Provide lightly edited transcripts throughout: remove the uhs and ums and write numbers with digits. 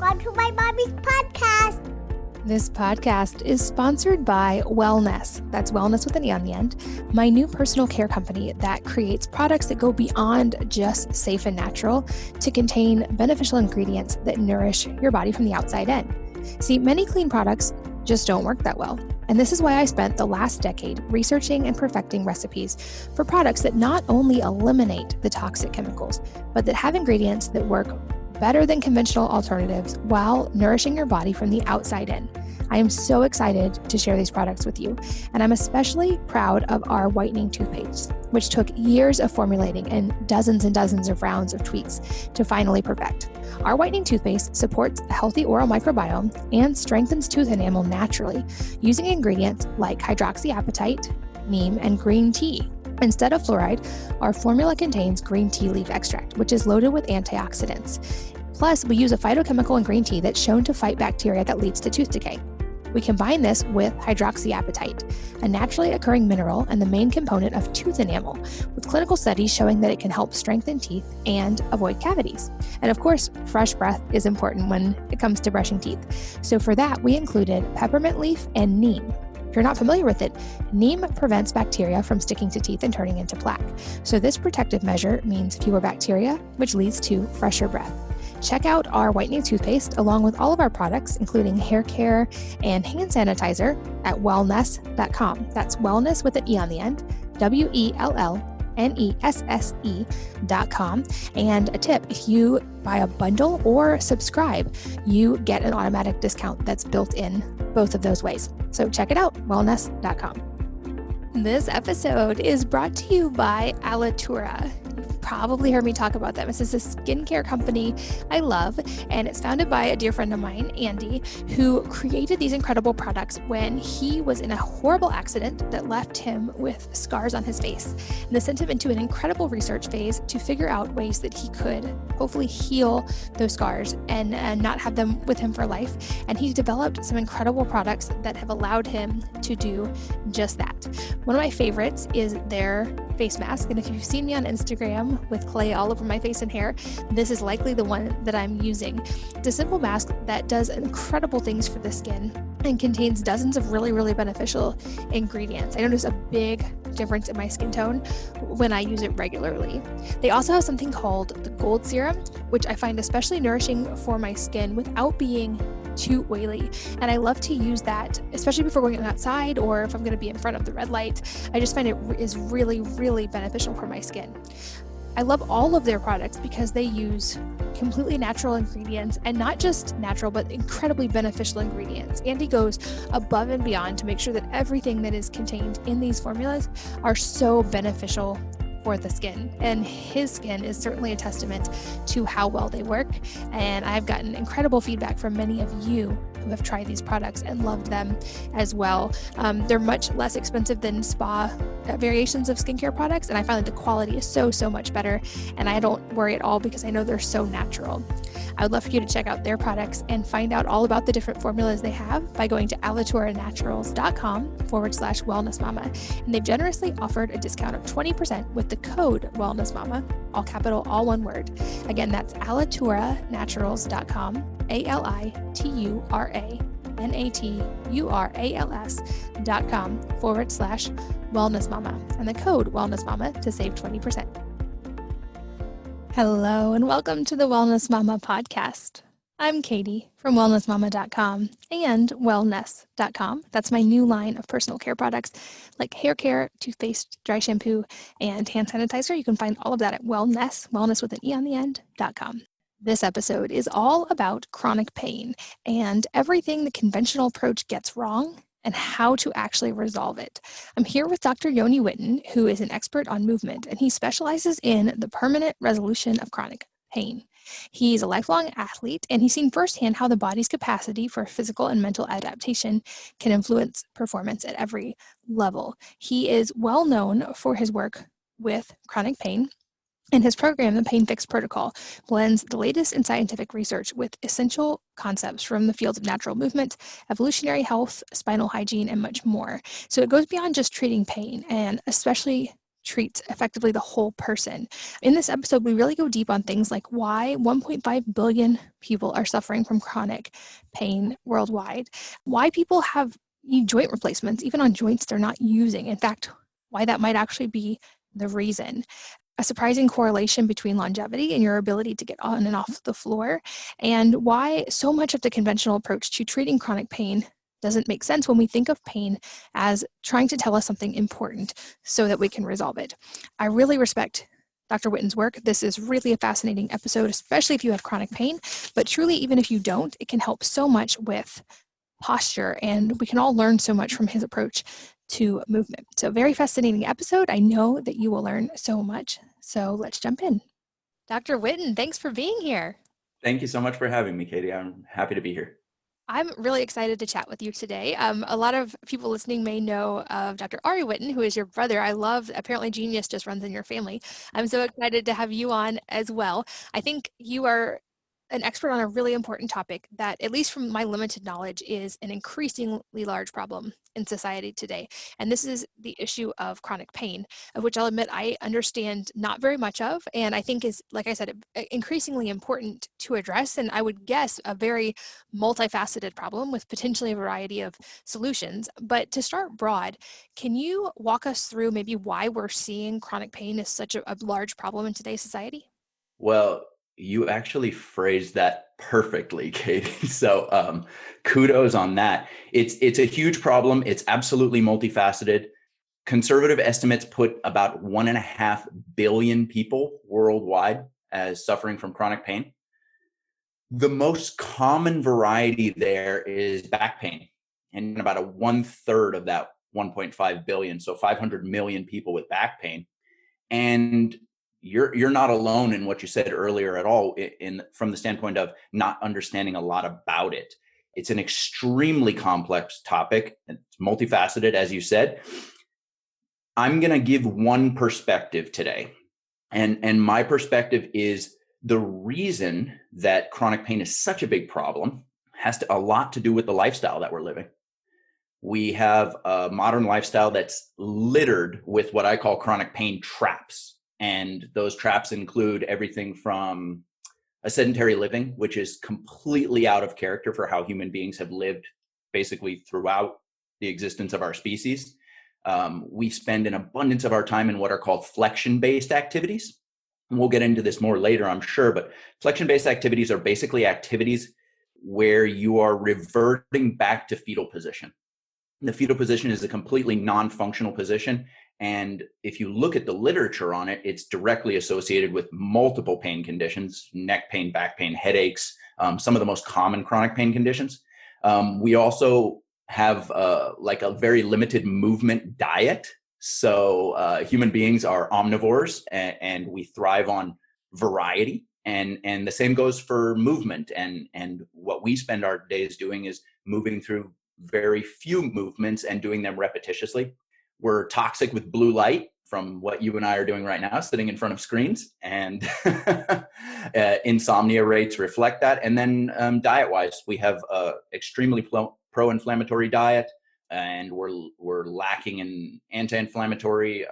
Welcome to my mommy's podcast. This podcast is sponsored by Wellness. That's wellness with an E on the end. My new personal care company that creates products that go beyond just safe and natural to contain beneficial ingredients that nourish your body from the outside in. See, many clean products just don't work that well. And this is why I spent the last decade researching and perfecting recipes for products that not only eliminate the toxic chemicals, but that have ingredients that work better than conventional alternatives while nourishing your body from the outside in. I am so excited to share these products with you, and I'm especially proud of our Whitening Toothpaste, which took years of formulating and dozens of rounds of tweaks to finally perfect. Our Whitening Toothpaste supports a healthy oral microbiome and strengthens tooth enamel naturally using ingredients like hydroxyapatite, neem, and green tea. Instead of fluoride, our formula contains green tea leaf extract, which is loaded with antioxidants. Plus, we use a phytochemical in green tea that's shown to fight bacteria that leads to tooth decay. We combine this with hydroxyapatite, a naturally occurring mineral and the main component of tooth enamel, with clinical studies showing that it can help strengthen teeth and avoid cavities. And of course, fresh breath is important when it comes to brushing teeth. So for that, we included peppermint leaf and neem. If you're not familiar with it, neem prevents bacteria from sticking to teeth and turning into plaque. So this protective measure means fewer bacteria, which leads to fresher breath. Check out our whitening toothpaste along with all of our products, including hair care and hand sanitizer at wellness.com. That's wellness with an E on the end, WELLNESSE.com. And a tip, if you buy a bundle or subscribe, you get an automatic discount that's built in both of those ways. So check it out, wellness.com. This episode is brought to you by Alitura. You've probably heard me talk about them. This is a skincare company I love, and it's founded by a dear friend of mine, Andy, who created these incredible products when he was in a horrible accident that left him with scars on his face. And this sent him into an incredible research phase to figure out ways that he could hopefully heal those scars and not have them with him for life. And he developed some incredible products that have allowed him to do just that. One of my favorites is their face mask, and if you've seen me on Instagram with clay all over my face and hair, this is likely the one that I'm using. It's a simple mask that does incredible things for the skin and contains dozens of really beneficial ingredients. I notice a big difference in my skin tone when I use it regularly. They also have something called the Gold Serum, which I find especially nourishing for my skin without being too oily. And I love to use that, especially before going outside or if I'm going to be in front of the red light. I just find it is really beneficial for my skin. I love all of their products because they use completely natural ingredients, and not just natural, but incredibly beneficial ingredients. Andy goes above and beyond to make sure that everything that is contained in these formulas are so beneficial for the skin, and his skin is certainly a testament to how well they work. And I've gotten incredible feedback from many of you who have tried these products and loved them as well. They're much less expensive than spa variations of skincare products, and I find that the quality is so much better, and I don't worry at all because I know they're so natural. I would love for you to check out their products and find out all about the different formulas they have by going to alituranaturals.com/wellnessmama. And they've generously offered a discount of 20% with the code wellnessmama, all capital, all one word. Again, that's alituranaturals.com, alituranaturals.com/wellnessmama, and the code wellnessmama to save 20%. Hello, and welcome to the Wellness Mama podcast. I'm Katie from wellnessmama.com and wellness.com. That's my new line of personal care products like hair care, toothpaste, dry shampoo, and hand sanitizer. You can find all of that at wellness with an E on the end.com. This episode is all about chronic pain and everything the conventional approach gets wrong and how to actually resolve it. I'm here with Dr. Yoni Whitten, who is an expert on movement, and he specializes in the permanent resolution of chronic pain. He's a lifelong athlete, and he's seen firsthand how the body's capacity for physical and mental adaptation can influence performance at every level. He is well known for his work with chronic pain, and his program, the Pain Fix Protocol, blends the latest in scientific research with essential concepts from the fields of natural movement, evolutionary health, spinal hygiene, and much more. So it goes beyond just treating pain, and especially treats effectively the whole person. In this episode, we really go deep on things like why 1.5 billion people are suffering from chronic pain worldwide, why people need joint replacements, even on joints they're not using. In fact, why that might actually be the reason. A surprising correlation between longevity and your ability to get on and off the floor, and why so much of the conventional approach to treating chronic pain doesn't make sense when we think of pain as trying to tell us something important so that we can resolve it. I really respect Dr. Whitten's work. This is really a fascinating episode, especially if you have chronic pain, but truly, even if you don't, it can help so much with posture, and we can all learn so much from his approach to movement. So very fascinating episode. I know that you will learn so much. So let's jump in. Dr. Whitten, thanks for being here. Thank you so much for having me, Katie. I'm happy to be here. I'm really excited to chat with you today. A lot of people listening may know of Dr. Ari Whitten, who is your brother. I love, apparently Genius just runs in your family. I'm so excited to have you on as well. I think you are an expert on a really important topic that, at least from my limited knowledge, is an increasingly large problem in society today. And this is the issue of chronic pain, of which I'll admit I understand not very much of, and I think is, like I said, increasingly important to address, and I would guess a very multifaceted problem with potentially a variety of solutions. But to start broad, can you walk us through maybe why we're seeing chronic pain as such a large problem in today's society? Well, you actually phrased that perfectly, Katie. So kudos on that. It's a huge problem. It's absolutely multifaceted. Conservative estimates put about 1.5 billion people worldwide as suffering from chronic pain. The most common variety there is back pain, and about a 1/3 of that 1.5 billion, so 500 million people with back pain. And you're not alone in what you said earlier at all, from the standpoint of not understanding a lot about it. It's an extremely complex topic. It's multifaceted, as you said. I'm going to give one perspective today. And my perspective is the reason that chronic pain is such a big problem has a lot to do with the lifestyle that we're living. We have a modern lifestyle that's littered with what I call chronic pain traps. And those traps include everything from a sedentary living, which is completely out of character for how human beings have lived basically throughout the existence of our species. We spend an abundance of our time in what are called flexion-based activities. And we'll get into this more later, I'm sure, but flexion-based activities are basically activities where you are reverting back to fetal position. The fetal position is a completely non-functional position. And if you look at the literature on it, it's directly associated with multiple pain conditions: neck pain, back pain, headaches, some of the most common chronic pain conditions. We also have like a very limited movement diet. So human beings are omnivores, and we thrive on variety. And the same goes for movement. And what we spend our days doing is moving through very few movements and doing them repetitiously. We're toxic with blue light from what you and I are doing right now, sitting in front of screens, and insomnia rates reflect that. And then diet-wise, we have a extremely pro-inflammatory diet, and we're lacking in anti-inflammatory,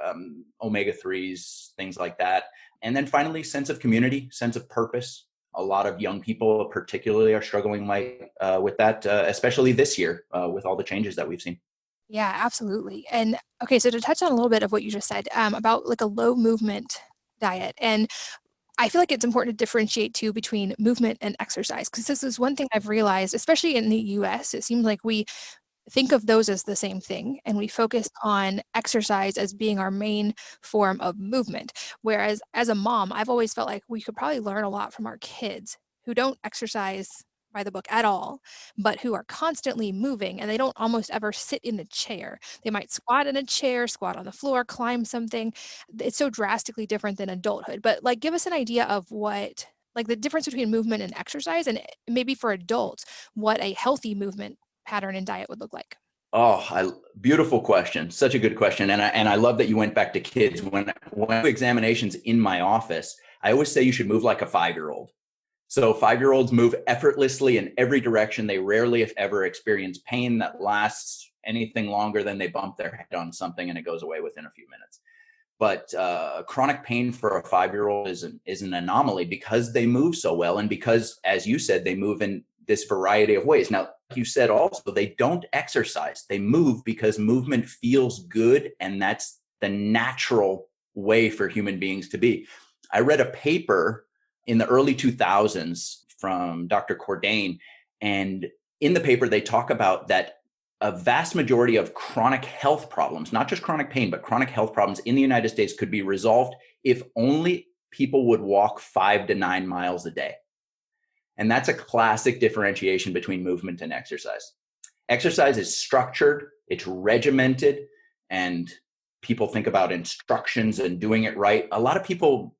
omega-3s, things like that. And then finally, sense of community, sense of purpose. A lot of young people particularly are struggling with that, especially this year with all the changes that we've seen. Yeah, absolutely. And okay, so to touch on a little bit of what you just said about like a low movement diet, and I feel like it's important to differentiate too between movement and exercise, because this is one thing I've realized, especially in the US. It seems like we think of those as the same thing, and we focus on exercise as being our main form of movement. Whereas as a mom, I've always felt like we could probably learn a lot from our kids who don't exercise by the book at all, but who are constantly moving, and they don't almost ever sit in a chair. They might squat in a chair, squat on the floor, climb something. It's so drastically different than adulthood. But like, give us an idea of what, like the difference between movement and exercise, and maybe for adults, what a healthy movement pattern and diet would look like. Beautiful question. Such a good question. And I love that you went back to kids. When I do examinations in my office, I always say you should move like a 5-year-old. So 5-year-olds move effortlessly in every direction. They rarely, if ever, experience pain that lasts anything longer than they bump their head on something and it goes away within a few minutes. But chronic pain for a 5-year-old is an anomaly because they move so well. And because, as you said, they move in this variety of ways. Now, like you said also, they don't exercise. They move because movement feels good. And that's the natural way for human beings to be. I read a paper in the early 2000s from Dr. Cordain. And in the paper, they talk about that a vast majority of chronic health problems, not just chronic pain, but chronic health problems in the United States could be resolved if only people would walk 5 to 9 miles a day. And that's a classic differentiation between movement and exercise. Exercise is structured, it's regimented, and people think about instructions and doing it right. A lot of people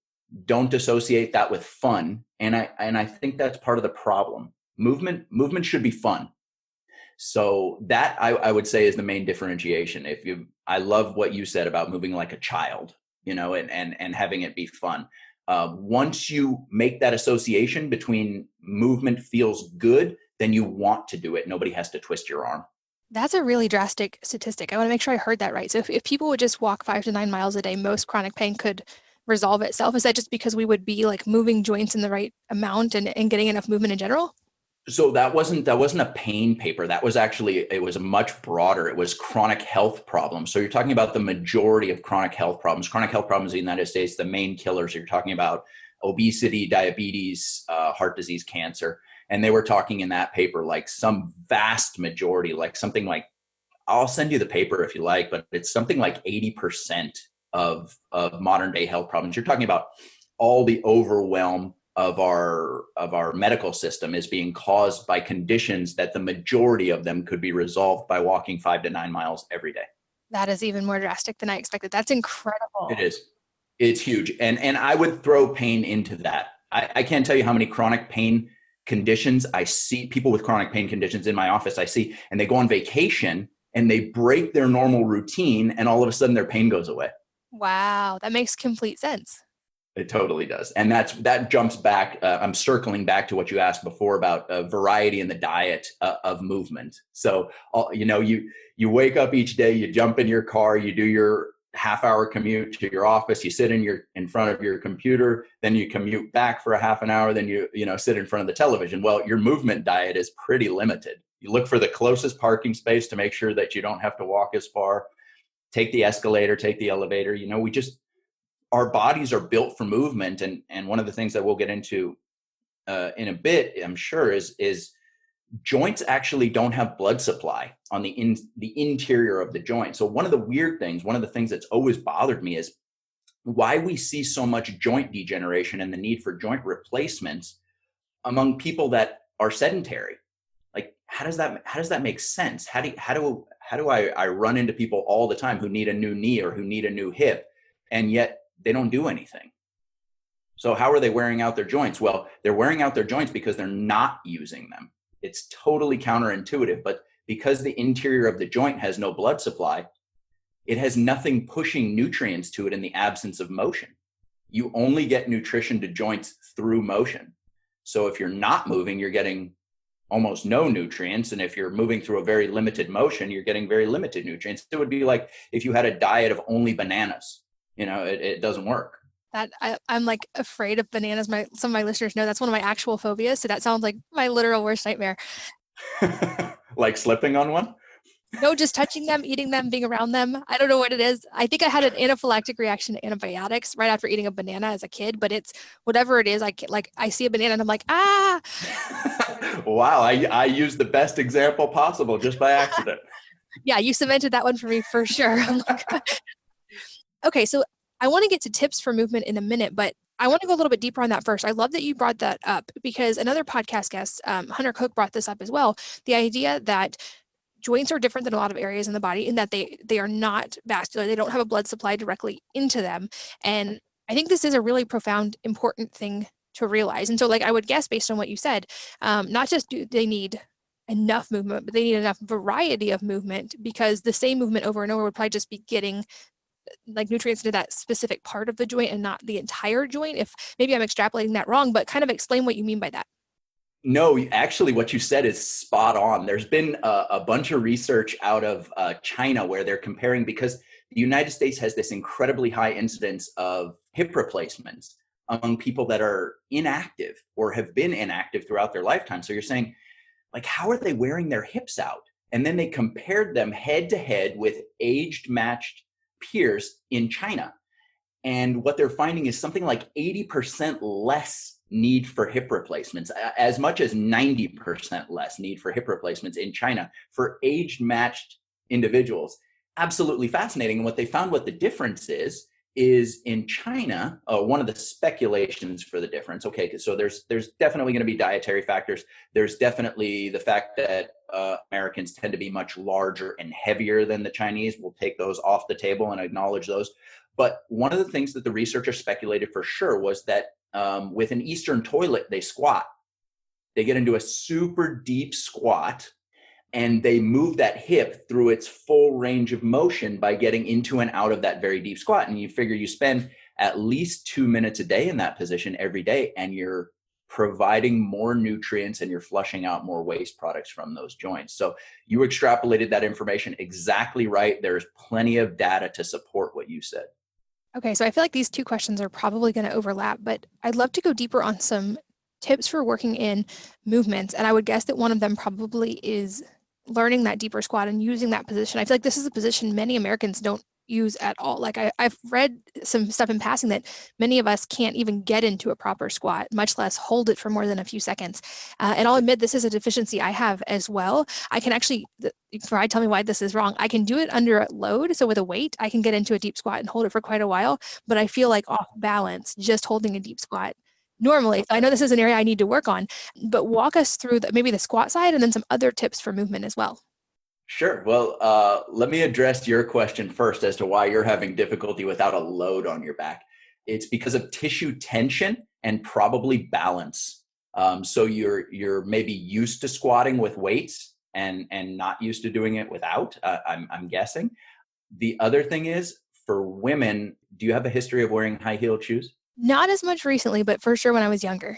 don't associate that with fun. And I think that's part of the problem. Movement should be fun. So that I would say is the main differentiation. I love what you said about moving like a child, and having it be fun. Once you make that association between movement feels good, then you want to do it. Nobody has to twist your arm. That's a really drastic statistic. I want to make sure I heard that right. So if people would just walk 5 to 9 miles a day, most chronic pain could resolve itself. Is that just because we would be like moving joints in the right amount and getting enough movement in general? So that wasn't a pain paper. That was it was much broader. It was chronic health problems. So you're talking about the majority of chronic health problems. Chronic health problems in the United States, the main killers, you're talking about obesity, diabetes, heart disease, cancer. And they were talking in that paper, like some vast majority, like something like, I'll send you the paper if you like, but it's something like 80% of modern day health problems. You're talking about all the overwhelm of our medical system is being caused by conditions that the majority of them could be resolved by walking 5 to 9 miles every day. That is even more drastic than I expected. That's incredible. It is. It's huge. And I would throw pain into that. I can't tell you how many chronic pain conditions I see, people with chronic pain conditions in my office I see, and they go on vacation and they break their normal routine and all of a sudden their pain goes away. Wow, that makes complete sense. It totally does. And that jumps back. I'm circling back to what you asked before about variety in the diet of movement. So, you wake up each day, you jump in your car, you do your half-hour commute to your office, you sit in front of your computer, then you commute back for a half an hour, then you sit in front of the television. Well, your movement diet is pretty limited. You look for the closest parking space to make sure that you don't have to walk as far. Take the escalator, take the elevator. Our bodies are built for movement. And one of the things that we'll get into in a bit, I'm sure, is joints actually don't have blood supply on the interior of the joint. So one of the things that's always bothered me is why we see so much joint degeneration and the need for joint replacements among people that are sedentary. Like, how does that make sense? How do I run into people all the time who need a new knee or who need a new hip, and yet they don't do anything? So how are they wearing out their joints? Well, they're wearing out their joints because they're not using them. It's totally counterintuitive, but because the interior of the joint has no blood supply, it has nothing pushing nutrients to it in the absence of motion. You only get nutrition to joints through motion. So if you're not moving, you're getting almost no nutrients. And if you're moving through a very limited motion, you're getting very limited nutrients. It would be like if you had a diet of only bananas. It doesn't work. I'm like afraid of bananas. Some of my listeners know that's one of my actual phobias. So that sounds like my literal worst nightmare. Like slipping on one? No, just touching them, eating them, being around them. I don't know what it is. I think I had an anaphylactic reaction to antibiotics right after eating a banana as a kid, but it's whatever it is. I see a banana and I'm like, ah. Wow. I used the best example possible just by accident. Yeah, you cemented that one for me for sure. Okay, so I want to get to tips for movement in a minute, but I want to go a little bit deeper on that first. I love that you brought that up because another podcast guest, Hunter Cook, brought this up as well. The idea that joints are different than a lot of areas in the body in that they are not vascular. They don't have a blood supply directly into them. And I think this is a really profound, important thing to realize. And so I would guess based on what you said, not just do they need enough movement, but they need enough variety of movement because the same movement over and over would probably just be getting nutrients into that specific part of the joint and not the entire joint. If maybe I'm extrapolating that wrong, but kind of explain what you mean by that. No, actually what you said is spot on. There's been a bunch of research out of China where they're comparing, because the United States has this incredibly high incidence of hip replacements among people that are inactive or have been inactive throughout their lifetime. So you're saying, like, how are they wearing their hips out? And then they compared them head to head with aged matched peers in China. And what they're finding is something like 80% less need for hip replacements, as much as 90% less need for hip replacements in China for aged matched individuals. Absolutely fascinating. And what they found, what the difference is in China, one of the speculations for the difference. Okay, so there's definitely going to be dietary factors. There's definitely the fact that Americans tend to be much larger and heavier than the Chinese. We'll take those off the table and acknowledge those. But one of the things that the researchers speculated for sure was that with an Eastern toilet, they squat. They get into a super deep squat, and they move that hip through its full range of motion by getting into and out of that very deep squat. And you figure you spend at least 2 minutes a day in that position every day, and you're providing more nutrients and you're flushing out more waste products from those joints. So you extrapolated that information exactly right. There's plenty of data to support what you said. Okay, so I feel like these two questions are probably going to overlap, but I'd love to go deeper on some tips for working in movements. And I would guess that one of them probably is learning that deeper squat and using that position. I feel like this is a position many Americans don't use at all. Like I've read some stuff in passing that many of us can't even get into a proper squat, much less hold it for more than a few seconds. And I'll admit this is a deficiency I have as well. I can actually, tell me why this is wrong. I can do it under load. So with a weight, I can get into a deep squat and hold it for quite a while, but I feel like off balance just holding a deep squat normally. So I know this is an area I need to work on, but walk us through maybe the squat side and then some other tips for movement as well. Sure. Well, let me address your question first as to why you're having difficulty without a load on your back. It's because of tissue tension and probably balance. So you're maybe used to squatting with weights and not used to doing it without. I'm guessing. The other thing is, for women, do you have a history of wearing high-heeled shoes? Not as much recently, but for sure when I was younger.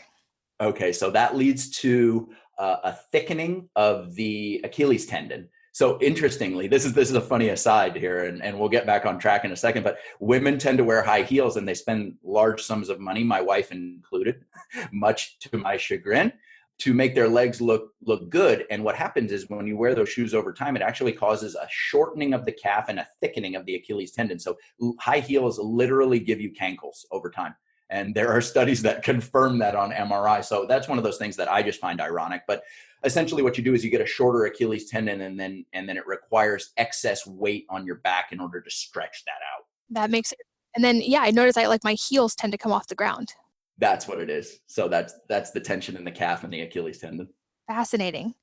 Okay, so that leads to a thickening of the Achilles tendon. So interestingly, this is a funny aside here, and we'll get back on track in a second, but women tend to wear high heels and they spend large sums of money, my wife included, much to my chagrin, to make their legs look good. And what happens is when you wear those shoes over time, it actually causes a shortening of the calf and a thickening of the Achilles tendon. So high heels literally give you cankles over time. And there are studies that confirm that on MRI. So that's one of those things that I just find ironic. But essentially what you do is you get a shorter Achilles tendon, and then it requires excess weight on your back in order to stretch that out. That makes sense. And then, yeah, I noticed my heels tend to come off the ground. That's what it is. So that's the tension in the calf and the Achilles tendon. Fascinating.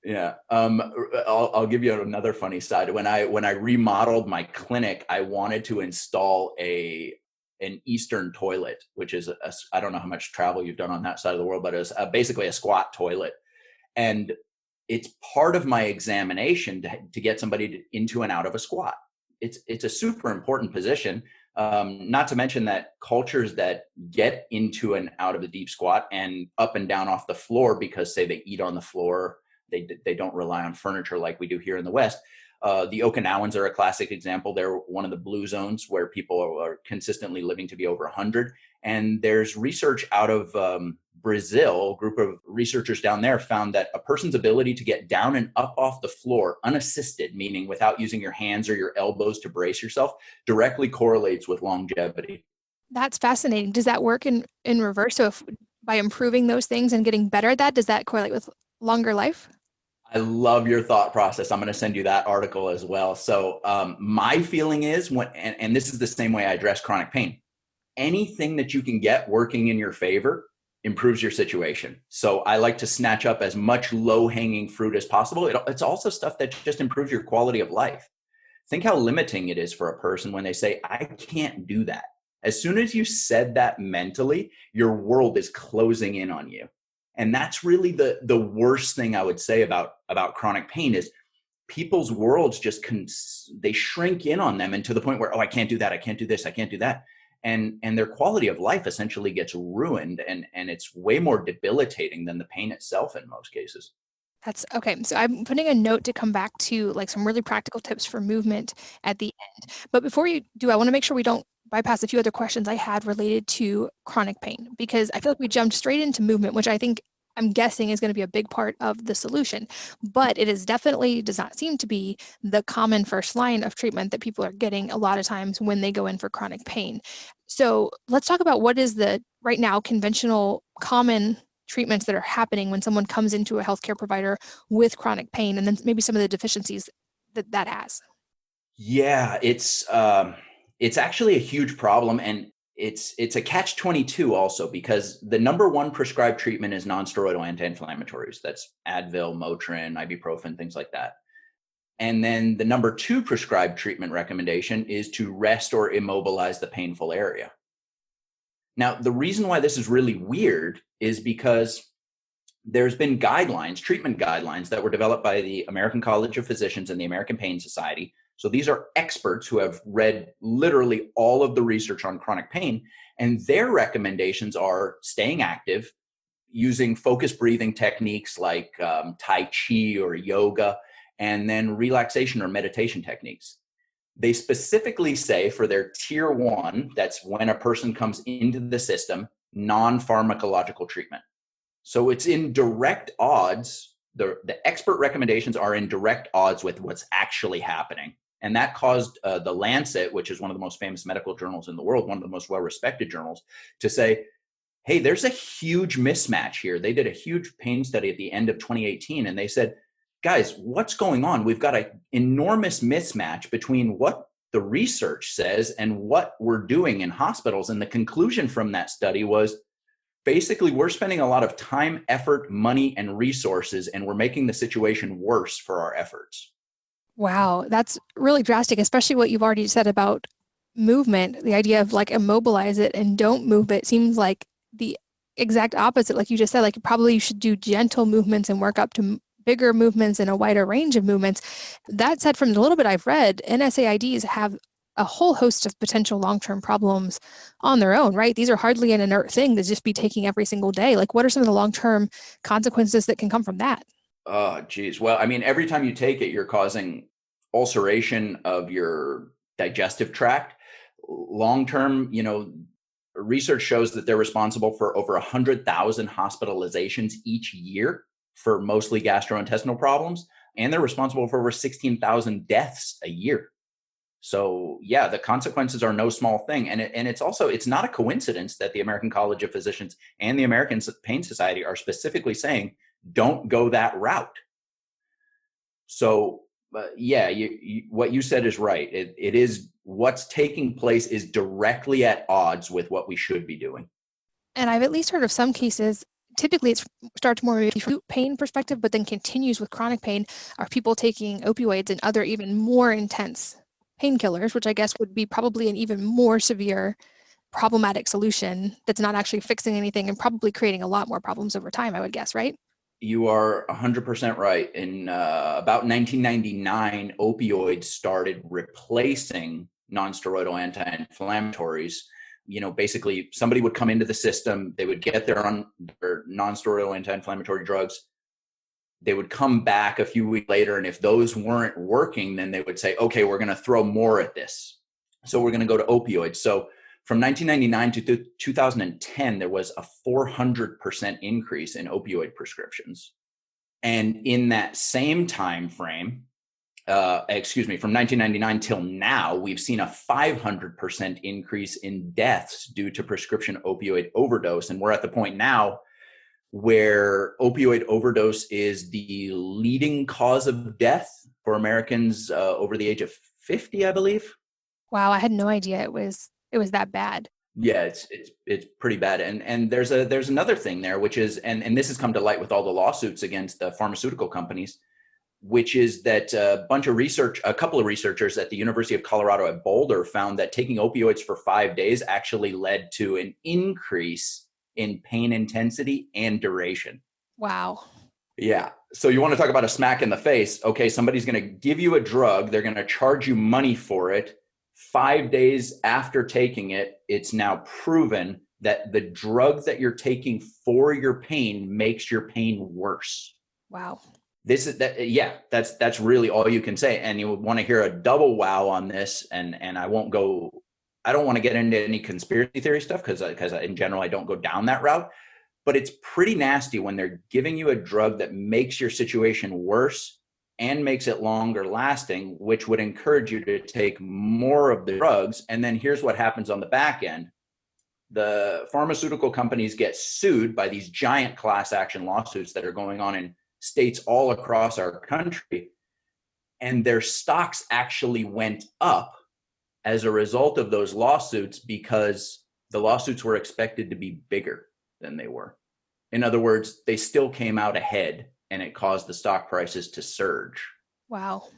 Yeah. I'll give you another funny side. When I remodeled my clinic, I wanted to install an Eastern toilet, which is I don't know how much travel you've done on that side of the world, but it's basically a squat toilet. And it's part of my examination to get somebody into and out of a squat. It's a super important position. Not to mention that cultures that get into and out of the deep squat and up and down off the floor because, say, they eat on the floor, they don't rely on furniture like we do here in the West. The Okinawans are a classic example. They're one of the blue zones where people are consistently living to be over 100. And there's research out of Brazil. A group of researchers down there found that a person's ability to get down and up off the floor unassisted, meaning without using your hands or your elbows to brace yourself, directly correlates with longevity. That's fascinating. Does that work in reverse? So if by improving those things and getting better at that, does that correlate with longer life? I love your thought process. I'm going to send you that article as well. So my feeling is, and this is the same way I address chronic pain, anything that you can get working in your favor improves your situation. So I like to snatch up as much low-hanging fruit as possible. It's also stuff that just improves your quality of life. Think how limiting it is for a person when they say, I can't do that. As soon as you said that mentally, your world is closing in on you. And that's really the worst thing I would say about chronic pain is people's worlds just they shrink in on them, and to the point where, oh, I can't do that, I can't do this, I can't do that. And their quality of life essentially gets ruined, and it's way more debilitating than the pain itself in most cases. That's okay. So I'm putting a note to come back to like some really practical tips for movement at the end. But before you do, I want to make sure we don't bypass a few other questions I had related to chronic pain, because I feel like we jumped straight into movement, which I'm guessing is going to be a big part of the solution. But it is definitely does not seem to be the common first line of treatment that people are getting a lot of times when they go in for chronic pain. So let's talk about what is the right now conventional common treatments that are happening when someone comes into a healthcare provider with chronic pain, and then maybe some of the deficiencies that has. Yeah, it's actually a huge problem, and it's a catch-22 also, because the number one prescribed treatment is nonsteroidal anti-inflammatories. That's Advil, Motrin, ibuprofen, things like that. And then the number two prescribed treatment recommendation is to rest or immobilize the painful area. Now, the reason why this is really weird is because there's been guidelines, treatment guidelines that were developed by the American College of Physicians and the American Pain Society. So these are experts who have read literally all of the research on chronic pain, and their recommendations are staying active, using focused breathing techniques like Tai Chi or yoga, and then relaxation or meditation techniques. They specifically say for their tier one, that's when a person comes into the system, non-pharmacological treatment. So it's in direct odds. The expert recommendations are in direct odds with what's actually happening. And that caused the Lancet, which is one of the most famous medical journals in the world, one of the most well-respected journals, to say, hey, there's a huge mismatch here. They did a huge pain study at the end of 2018, and they said, guys, what's going on? We've got an enormous mismatch between what the research says and what we're doing in hospitals. And the conclusion from that study was, basically, we're spending a lot of time, effort, money, and resources, and we're making the situation worse for our efforts. Wow, that's really drastic, especially what you've already said about movement. The idea of like immobilize it and don't move it seems like the exact opposite. Like you just said, like probably you should do gentle movements and work up to bigger movements and a wider range of movements. That said, from the little bit I've read, NSAIDs have a whole host of potential long-term problems on their own, right? These are hardly an inert thing to just be taking every single day. Like, what are some of the long-term consequences that can come from that? Oh, geez. Well, I mean, every time you take it, you're causing ulceration of your digestive tract. Long-term, research shows that they're responsible for over 100,000 hospitalizations each year for mostly gastrointestinal problems, and they're responsible for over 16,000 deaths a year. So yeah, the consequences are no small thing. And it's not a coincidence that the American College of Physicians and the American Pain Society are specifically saying, don't go that route. So yeah, what you said is right. It is what's taking place is directly at odds with what we should be doing. And I've at least heard of some cases, typically it starts more maybe from pain perspective, but then continues with chronic pain, are people taking opioids and other even more intense painkillers, which I guess would be probably an even more severe problematic solution that's not actually fixing anything and probably creating a lot more problems over time, I would guess, right? You are 100% right. In about 1999, opioids started replacing nonsteroidal anti-inflammatories. Basically somebody would come into the system, they would get their nonsteroidal anti-inflammatory drugs. They would come back a few weeks later, and if those weren't working, then they would say, okay, we're going to throw more at this. So we're going to go to opioids. So from 1999 to 2010, there was a 400% increase in opioid prescriptions. And in that same time frame, from 1999 till now, we've seen a 500% increase in deaths due to prescription opioid overdose. And we're at the point now where opioid overdose is the leading cause of death for Americans over the age of 50, I believe. Wow, I had no idea it was that bad. Yeah, it's pretty bad. And there's another thing there, which is, and this has come to light with all the lawsuits against the pharmaceutical companies, which is that a couple of researchers at the University of Colorado at Boulder found that taking opioids for 5 days actually led to an increase in pain intensity and duration. Wow. Yeah. So you want to talk about a smack in the face. Okay, somebody's going to give you a drug. They're going to charge you money for it. 5 days after taking it, it's now proven that the drug that you're taking for your pain makes your pain worse. Wow. This is that. Yeah, that's really all you can say. And you would want to hear a double wow on this. And I won't go. I don't want to get into any conspiracy theory stuff because in general I don't go down that route. But it's pretty nasty when they're giving you a drug that makes your situation worse and makes it longer lasting, which would encourage you to take more of the drugs. And then here's what happens on the back end. The pharmaceutical companies get sued by these giant class action lawsuits that are going on in states all across our country. And their stocks actually went up as a result of those lawsuits because the lawsuits were expected to be bigger than they were. In other words, they still came out ahead and it caused the stock prices to surge. Wow.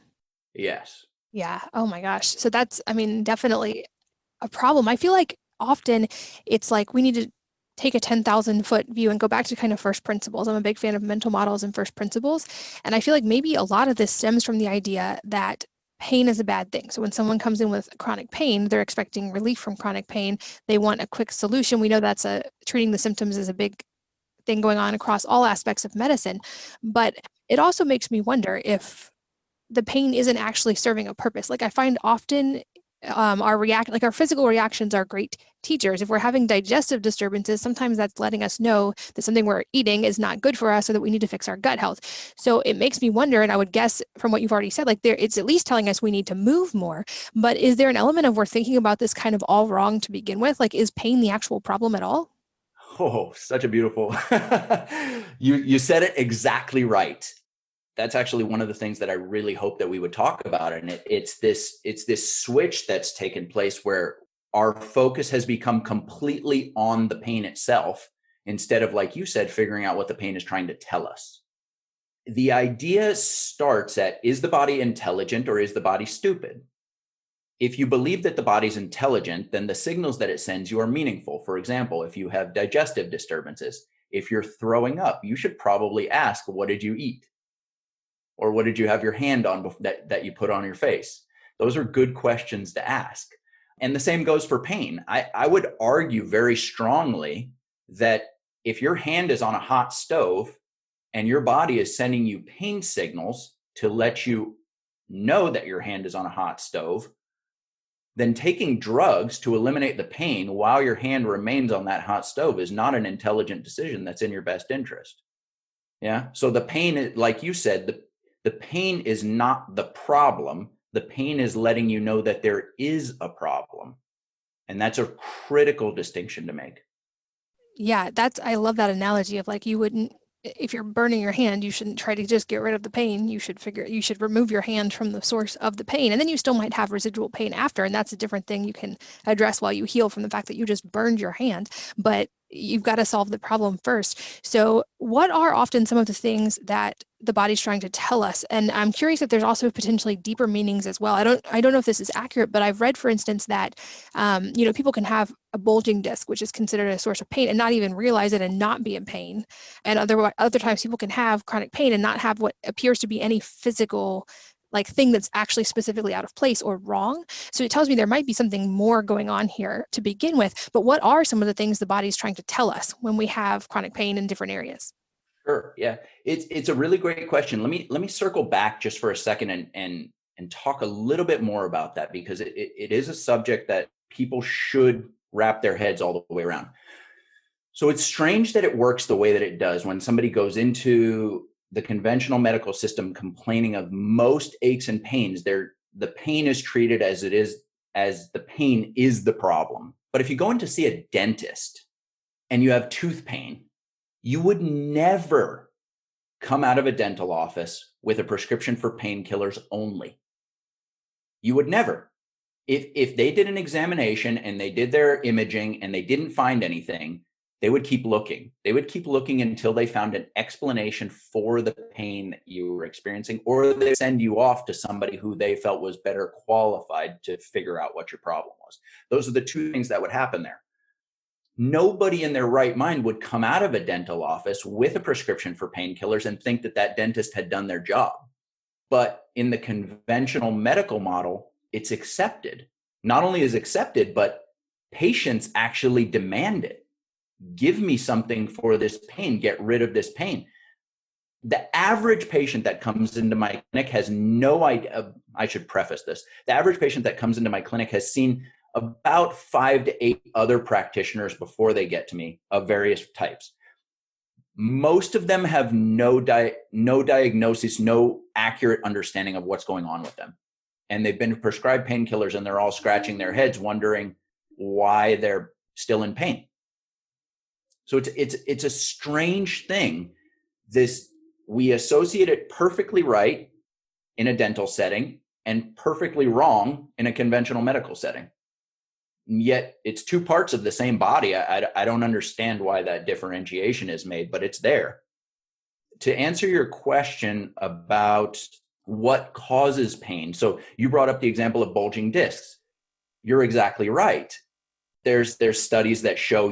Yes. Yeah. Oh my gosh. So that's, I mean, definitely a problem. I feel like often it's like we need to take a 10,000-foot view and go back to kind of first principles. I'm a big fan of mental models and first principles. And I feel like maybe a lot of this stems from the idea that pain is a bad thing. So when someone comes in with chronic pain, they're expecting relief from chronic pain. They want a quick solution. We know that's treating the symptoms is a big thing going on across all aspects of medicine. But it also makes me wonder if the pain isn't actually serving a purpose. Like I find often our physical reactions are great teachers. If we're having digestive disturbances, sometimes that's letting us know that something we're eating is not good for us or that we need to fix our gut health. So it makes me wonder, and I would guess from what you've already said, like it's at least telling us we need to move more. But is there an element of we're thinking about this kind of all wrong to begin with? Like, is pain the actual problem at all? Oh, such a beautiful, you said it exactly right. That's actually one of the things that I really hope that we would talk about. And it's this switch that's taken place where our focus has become completely on the pain itself, instead of, like you said, figuring out what the pain is trying to tell us. The idea starts at, is the body intelligent or is the body stupid? If you believe that the body's intelligent, then the signals that it sends you are meaningful. For example, if you have digestive disturbances, if you're throwing up, you should probably ask, what did you eat? Or what did you have your hand on that you put on your face? Those are good questions to ask. And the same goes for pain. I would argue very strongly that if your hand is on a hot stove and your body is sending you pain signals to let you know that your hand is on a hot stove, then taking drugs to eliminate the pain while your hand remains on that hot stove is not an intelligent decision that's in your best interest. Yeah. So the pain, like you said, the pain is not the problem. The pain is letting you know that there is a problem. And that's a critical distinction to make. Yeah, I love that analogy of like you wouldn't, if you're burning your hand, you shouldn't try to just get rid of the pain. You should remove your hand from the source of the pain. And then you still might have residual pain after. And that's a different thing you can address while you heal from the fact that you just burned your hand. But you've got to solve the problem first. So what are often some of the things that the body's trying to tell us? And I'm curious if there's also potentially deeper meanings as well. I don't know if this is accurate, but I've read, for instance, that people can have a bulging disc, which is considered a source of pain, and not even realize it and not be in pain. And other times people can have chronic pain and not have what appears to be any physical thing that's actually specifically out of place or wrong. So it tells me there might be something more going on here to begin with. But what are some of the things the body's trying to tell us when we have chronic pain in different areas? Sure. Yeah. It's a really great question. Let me circle back just for a second and talk a little bit more about that, because it is a subject that people should wrap their heads all the way around. So it's strange that it works the way that it does when somebody goes into the conventional medical system complaining of most aches and pains. The pain is treated as the pain is the problem. But if you go in to see a dentist and you have tooth pain, you would never come out of a dental office with a prescription for painkillers only. You would never. If they did an examination and they did their imaging and they didn't find anything, they would keep looking. They would keep looking until they found an explanation for the pain that you were experiencing, or they send you off to somebody who they felt was better qualified to figure out what your problem was. Those are the two things that would happen there. Nobody in their right mind would come out of a dental office with a prescription for painkillers and think that that dentist had done their job. But in the conventional medical model, it's accepted. Not only is accepted, but patients actually demand it. Give me something for this pain. Get rid of this pain. The average patient that comes into my clinic has no idea. I should preface this. The average patient that comes into my clinic has seen about 5 to 8 other practitioners before they get to me of various types. Most of them have no diagnosis, no accurate understanding of what's going on with them. And they've been prescribed painkillers and they're all scratching their heads wondering why they're still in pain. So it's a strange thing. We associate it perfectly right in a dental setting and perfectly wrong in a conventional medical setting. And yet it's two parts of the same body. I don't understand why that differentiation is made, but it's there. To answer your question about what causes pain. So you brought up the example of bulging discs. You're exactly right. There's studies that show,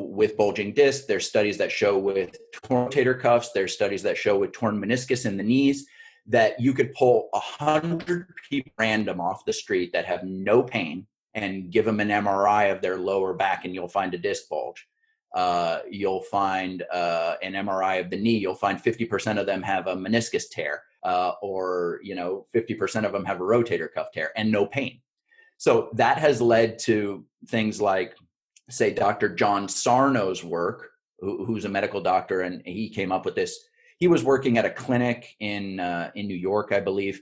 with bulging discs, there's studies that show with torn rotator cuffs, there's studies that show with torn meniscus in the knees, that you could pull 100 people random off the street that have no pain and give them an MRI of their lower back and you'll find a disc bulge. You'll find an MRI of the knee, you'll find 50% of them have a meniscus tear, or 50% of them have a rotator cuff tear and no pain. So that has led to things like, say, Dr. John Sarno's work, who's a medical doctor, and he came up with this. He was working at a clinic in New York, I believe.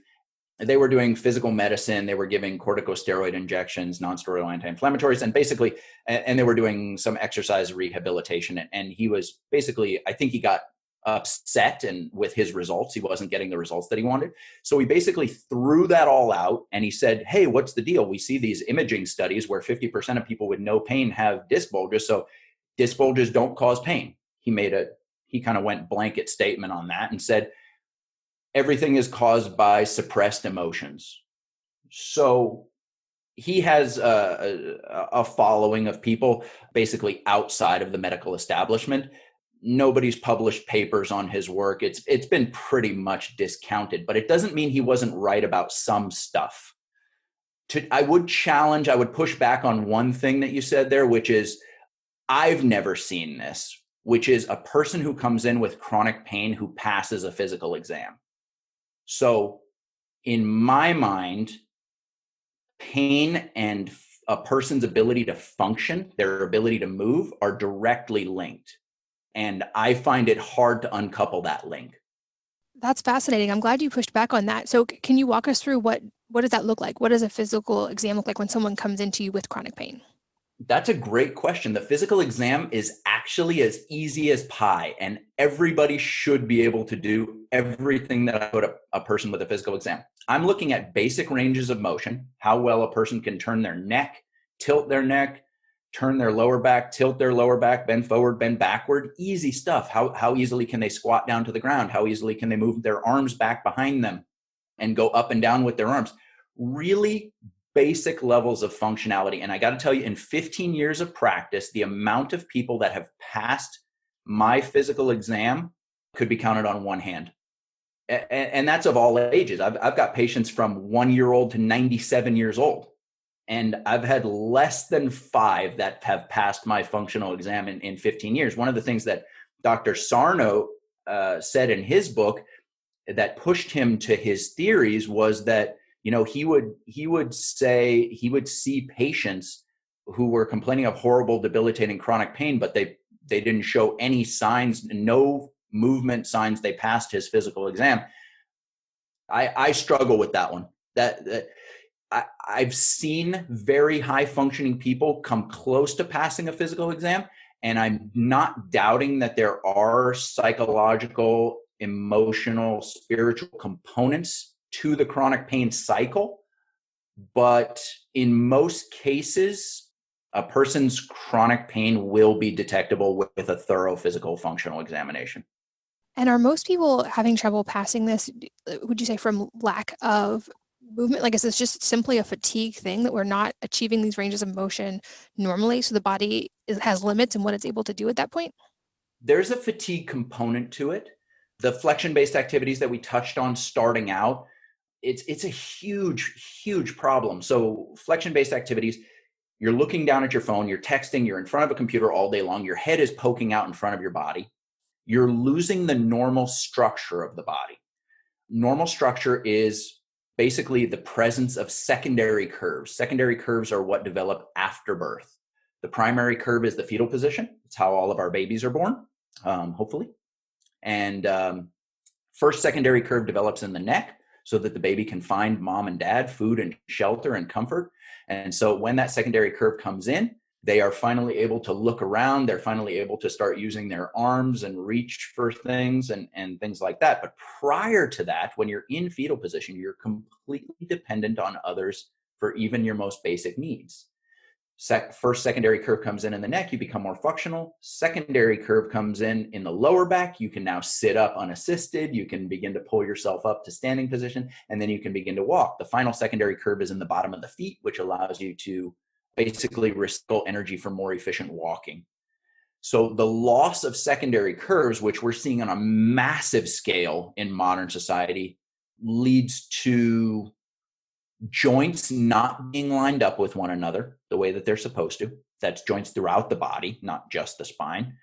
They were doing physical medicine. They were giving corticosteroid injections, nonsteroidal anti-inflammatories, and basically, and they were doing some exercise rehabilitation. And he was basically, I think he got upset and with his results, he wasn't getting the results that he wanted. So he basically threw that all out and he said, hey, what's the deal? We see these imaging studies where 50% of people with no pain have disc bulges. So disc bulges don't cause pain. He kind of went blanket statement on that and said, everything is caused by suppressed emotions. So he has a following of people basically outside of the medical establishment. Nobody's published papers on his work. It's been pretty much discounted, but it doesn't mean he wasn't right about some stuff. I would push back on one thing that you said there, which is I've never seen this, which is a person who comes in with chronic pain who passes a physical exam. So in my mind, pain and a person's ability to function, their ability to move, are directly linked. And I find it hard to uncouple that link. That's fascinating. I'm glad you pushed back on that. So can you walk us through what does that look like? What does a physical exam look like when someone comes into you with chronic pain? That's a great question. The physical exam is actually as easy as pie, and everybody should be able to do everything that I put a person with a physical exam. I'm looking at basic ranges of motion, how well a person can turn their neck, tilt their neck, turn their lower back, tilt their lower back, bend forward, bend backward. Easy stuff. How easily can they squat down to the ground? How easily can they move their arms back behind them and go up and down with their arms? Really basic levels of functionality. And I got to tell you, in 15 years of practice, the amount of people that have passed my physical exam could be counted on one hand. And that's of all ages. I've got patients from 1-year-old to 97 years old. And I've had less than 5 that have passed my functional exam in 15 years. One of the things that Dr. Sarno said in his book that pushed him to his theories was that, he would say he would see patients who were complaining of horrible, debilitating chronic pain, but they didn't show any signs, no movement signs. They passed his physical exam. I struggle with that one. I've seen very high functioning people come close to passing a physical exam, and I'm not doubting that there are psychological, emotional, spiritual components to the chronic pain cycle. But in most cases, a person's chronic pain will be detectable with a thorough physical functional examination. And are most people having trouble passing this, would you say, from lack of movement? Like, is this just simply a fatigue thing that we're not achieving these ranges of motion normally, so the body has limits in what it's able to do at that point? There's a fatigue component to it. The flexion-based activities that we touched on starting out, it's a huge problem. So flexion-based activities, you're looking down at your phone, you're texting, you're in front of a computer all day long, your head is poking out in front of your body. you're losing the normal structure of the body. Normal structure is basically the presence of secondary curves. Secondary curves are what develop after birth. The primary curve is the fetal position. It's how all of our babies are born, hopefully. And first secondary curve develops in the neck so that the baby can find mom and dad, food and shelter and comfort. And so when that secondary curve comes in, they are finally able to look around. They're finally able to start using their arms and reach for things and things like that. But prior to that, when you're in fetal position, you're completely dependent on others for even your most basic needs. First secondary curve comes in the neck, you become more functional. Secondary curve comes in the lower back. You can now sit up unassisted. You can begin to pull yourself up to standing position, and then you can begin to walk. The final secondary curve is in the bottom of the feet, which allows you to basically restore energy for more efficient walking. So the loss of secondary curves, which we're seeing on a massive scale in modern society, leads to joints not being lined up with one another the way that they're supposed to. That's joints throughout the body, not just the spine.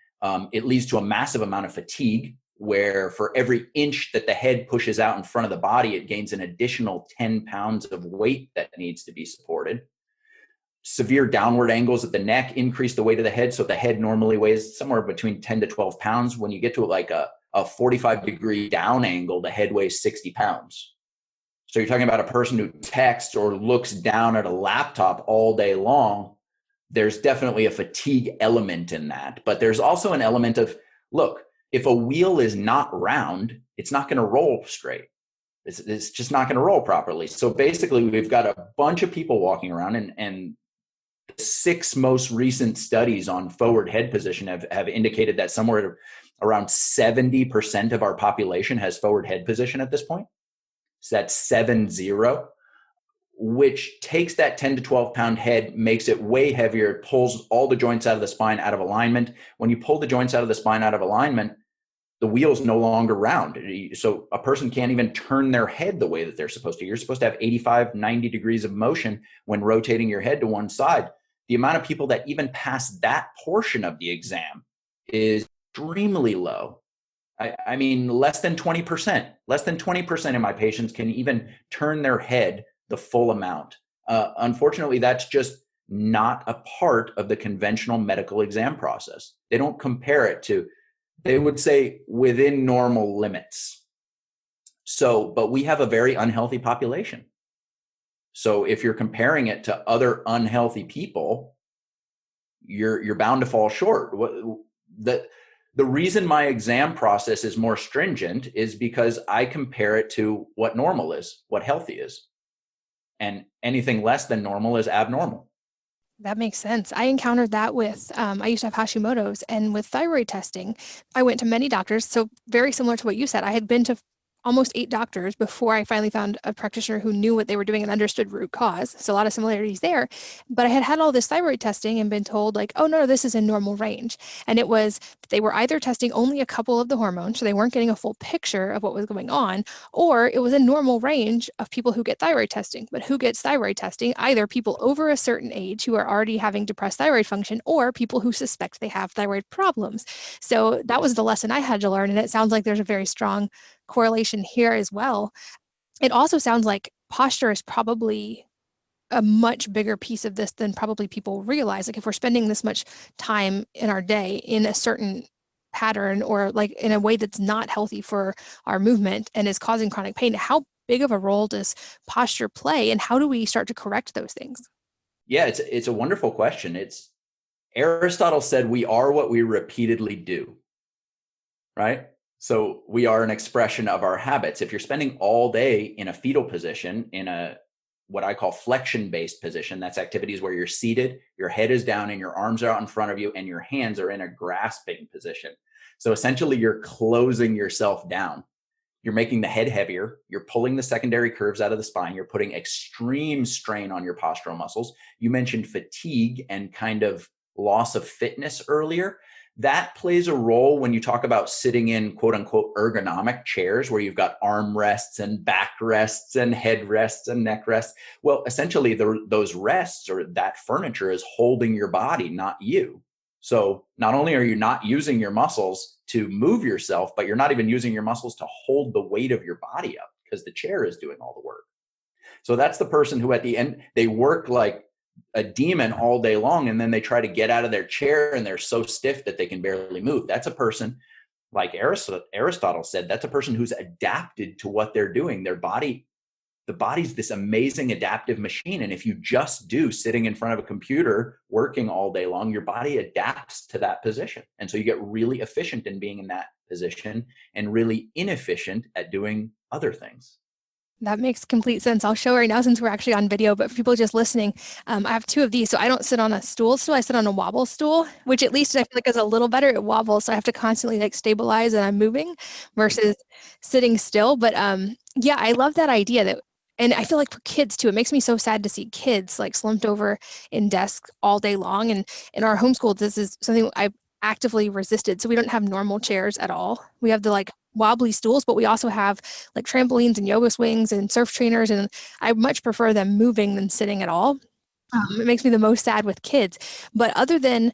It leads to a massive amount of fatigue, where for every inch that the head pushes out in front of the body, it gains an additional 10 pounds of weight that needs to be supported. Severe downward angles at the neck increase the weight of the head. So the head normally weighs somewhere between 10 to 12 pounds. When you get to like a 45-degree down angle, the head weighs 60 pounds. So you're talking about a person who texts or looks down at a laptop all day long. There's definitely a fatigue element in that. But there's also an element of, look, if a wheel is not round, it's not going to roll straight. It's just not going to roll properly. So basically, we've got a bunch of people walking around, and the 6 most recent studies on forward head position have indicated that somewhere around 70% of our population has forward head position at this point. So that's 70, which takes that 10 to 12 pound head, makes it way heavier, it pulls all the joints out of the spine out of alignment. When you pull the joints out of the spine out of alignment, the wheel's no longer round. So a person can't even turn their head the way that they're supposed to. You're supposed to have 85, 90 degrees of motion when rotating your head to one side. The amount of people that even pass that portion of the exam is extremely low. I mean, less than 20%. Less than 20% of my patients can even turn their head the full amount. Unfortunately, that's just not a part of the conventional medical exam process. They don't compare it to, they would say, within normal limits. So, but we have a very unhealthy population. So if you're comparing it to other unhealthy people, you're bound to fall short. The reason my exam process is more stringent is because I compare it to what normal is, what healthy is. And anything less than normal is abnormal. That makes sense. I encountered that with, I used to have Hashimoto's, and with thyroid testing, I went to many doctors. So very similar to what you said, I had been to almost 8 doctors before I finally found a practitioner who knew what they were doing and understood root cause. So a lot of similarities there. But I had all this thyroid testing and been told like, oh no, this is in normal range. And it was, they were either testing only a couple of the hormones, so they weren't getting a full picture of what was going on, or it was a normal range of people who get thyroid testing. But who gets thyroid testing? Either people over a certain age who are already having depressed thyroid function, or people who suspect they have thyroid problems. So that was the lesson I had to learn. And it sounds like there's a very strong correlation here as well. It also sounds like posture is probably a much bigger piece of this than probably people realize. Like if we're spending this much time in our day in a certain pattern or like in a way that's not healthy for our movement and is causing chronic pain, how big of a role does posture play, and how do we start to correct those things? Yeah, it's a wonderful question. It's Aristotle said we are what we repeatedly do, right? So we are an expression of our habits. If you're spending all day in a fetal position, in a what I call flexion-based position, that's activities where you're seated, your head is down and your arms are out in front of you and your hands are in a grasping position. So essentially you're closing yourself down. You're making the head heavier. You're pulling the secondary curves out of the spine. You're putting extreme strain on your postural muscles. You mentioned fatigue and kind of loss of fitness earlier. That plays a role when you talk about sitting in quote unquote ergonomic chairs where you've got arm rests and back rests and head rests and neck rests. Well, essentially those rests or that furniture is holding your body, not you. So not only are you not using your muscles to move yourself, but you're not even using your muscles to hold the weight of your body up because the chair is doing all the work. So that's the person who at the end, they work like a demon all day long, and then they try to get out of their chair and they're so stiff that they can barely move. That's a person, like Aristotle said, that's a person who's adapted to what they're doing. Their body, the body's this amazing adaptive machine. And if you just do sitting in front of a computer working all day long, your body adapts to that position. And so you get really efficient in being in that position and really inefficient at doing other things. That makes complete sense. I'll show right now since we're actually on video, but for people just listening, I have two of these. So I don't sit on a stool, so I sit on a wobble stool, which at least I feel like is a little better. It wobbles, so I have to constantly like stabilize and I'm moving versus sitting still. But yeah, I love that idea that, and I feel like for kids too, it makes me so sad to see kids like slumped over in desks all day long. And in our homeschool, this is something I've actively resisted. So we don't have normal chairs at all. We have the like wobbly stools, but we also have like trampolines and yoga swings and surf trainers, and I much prefer them moving than sitting at all. It makes me the most sad with kids. But other than,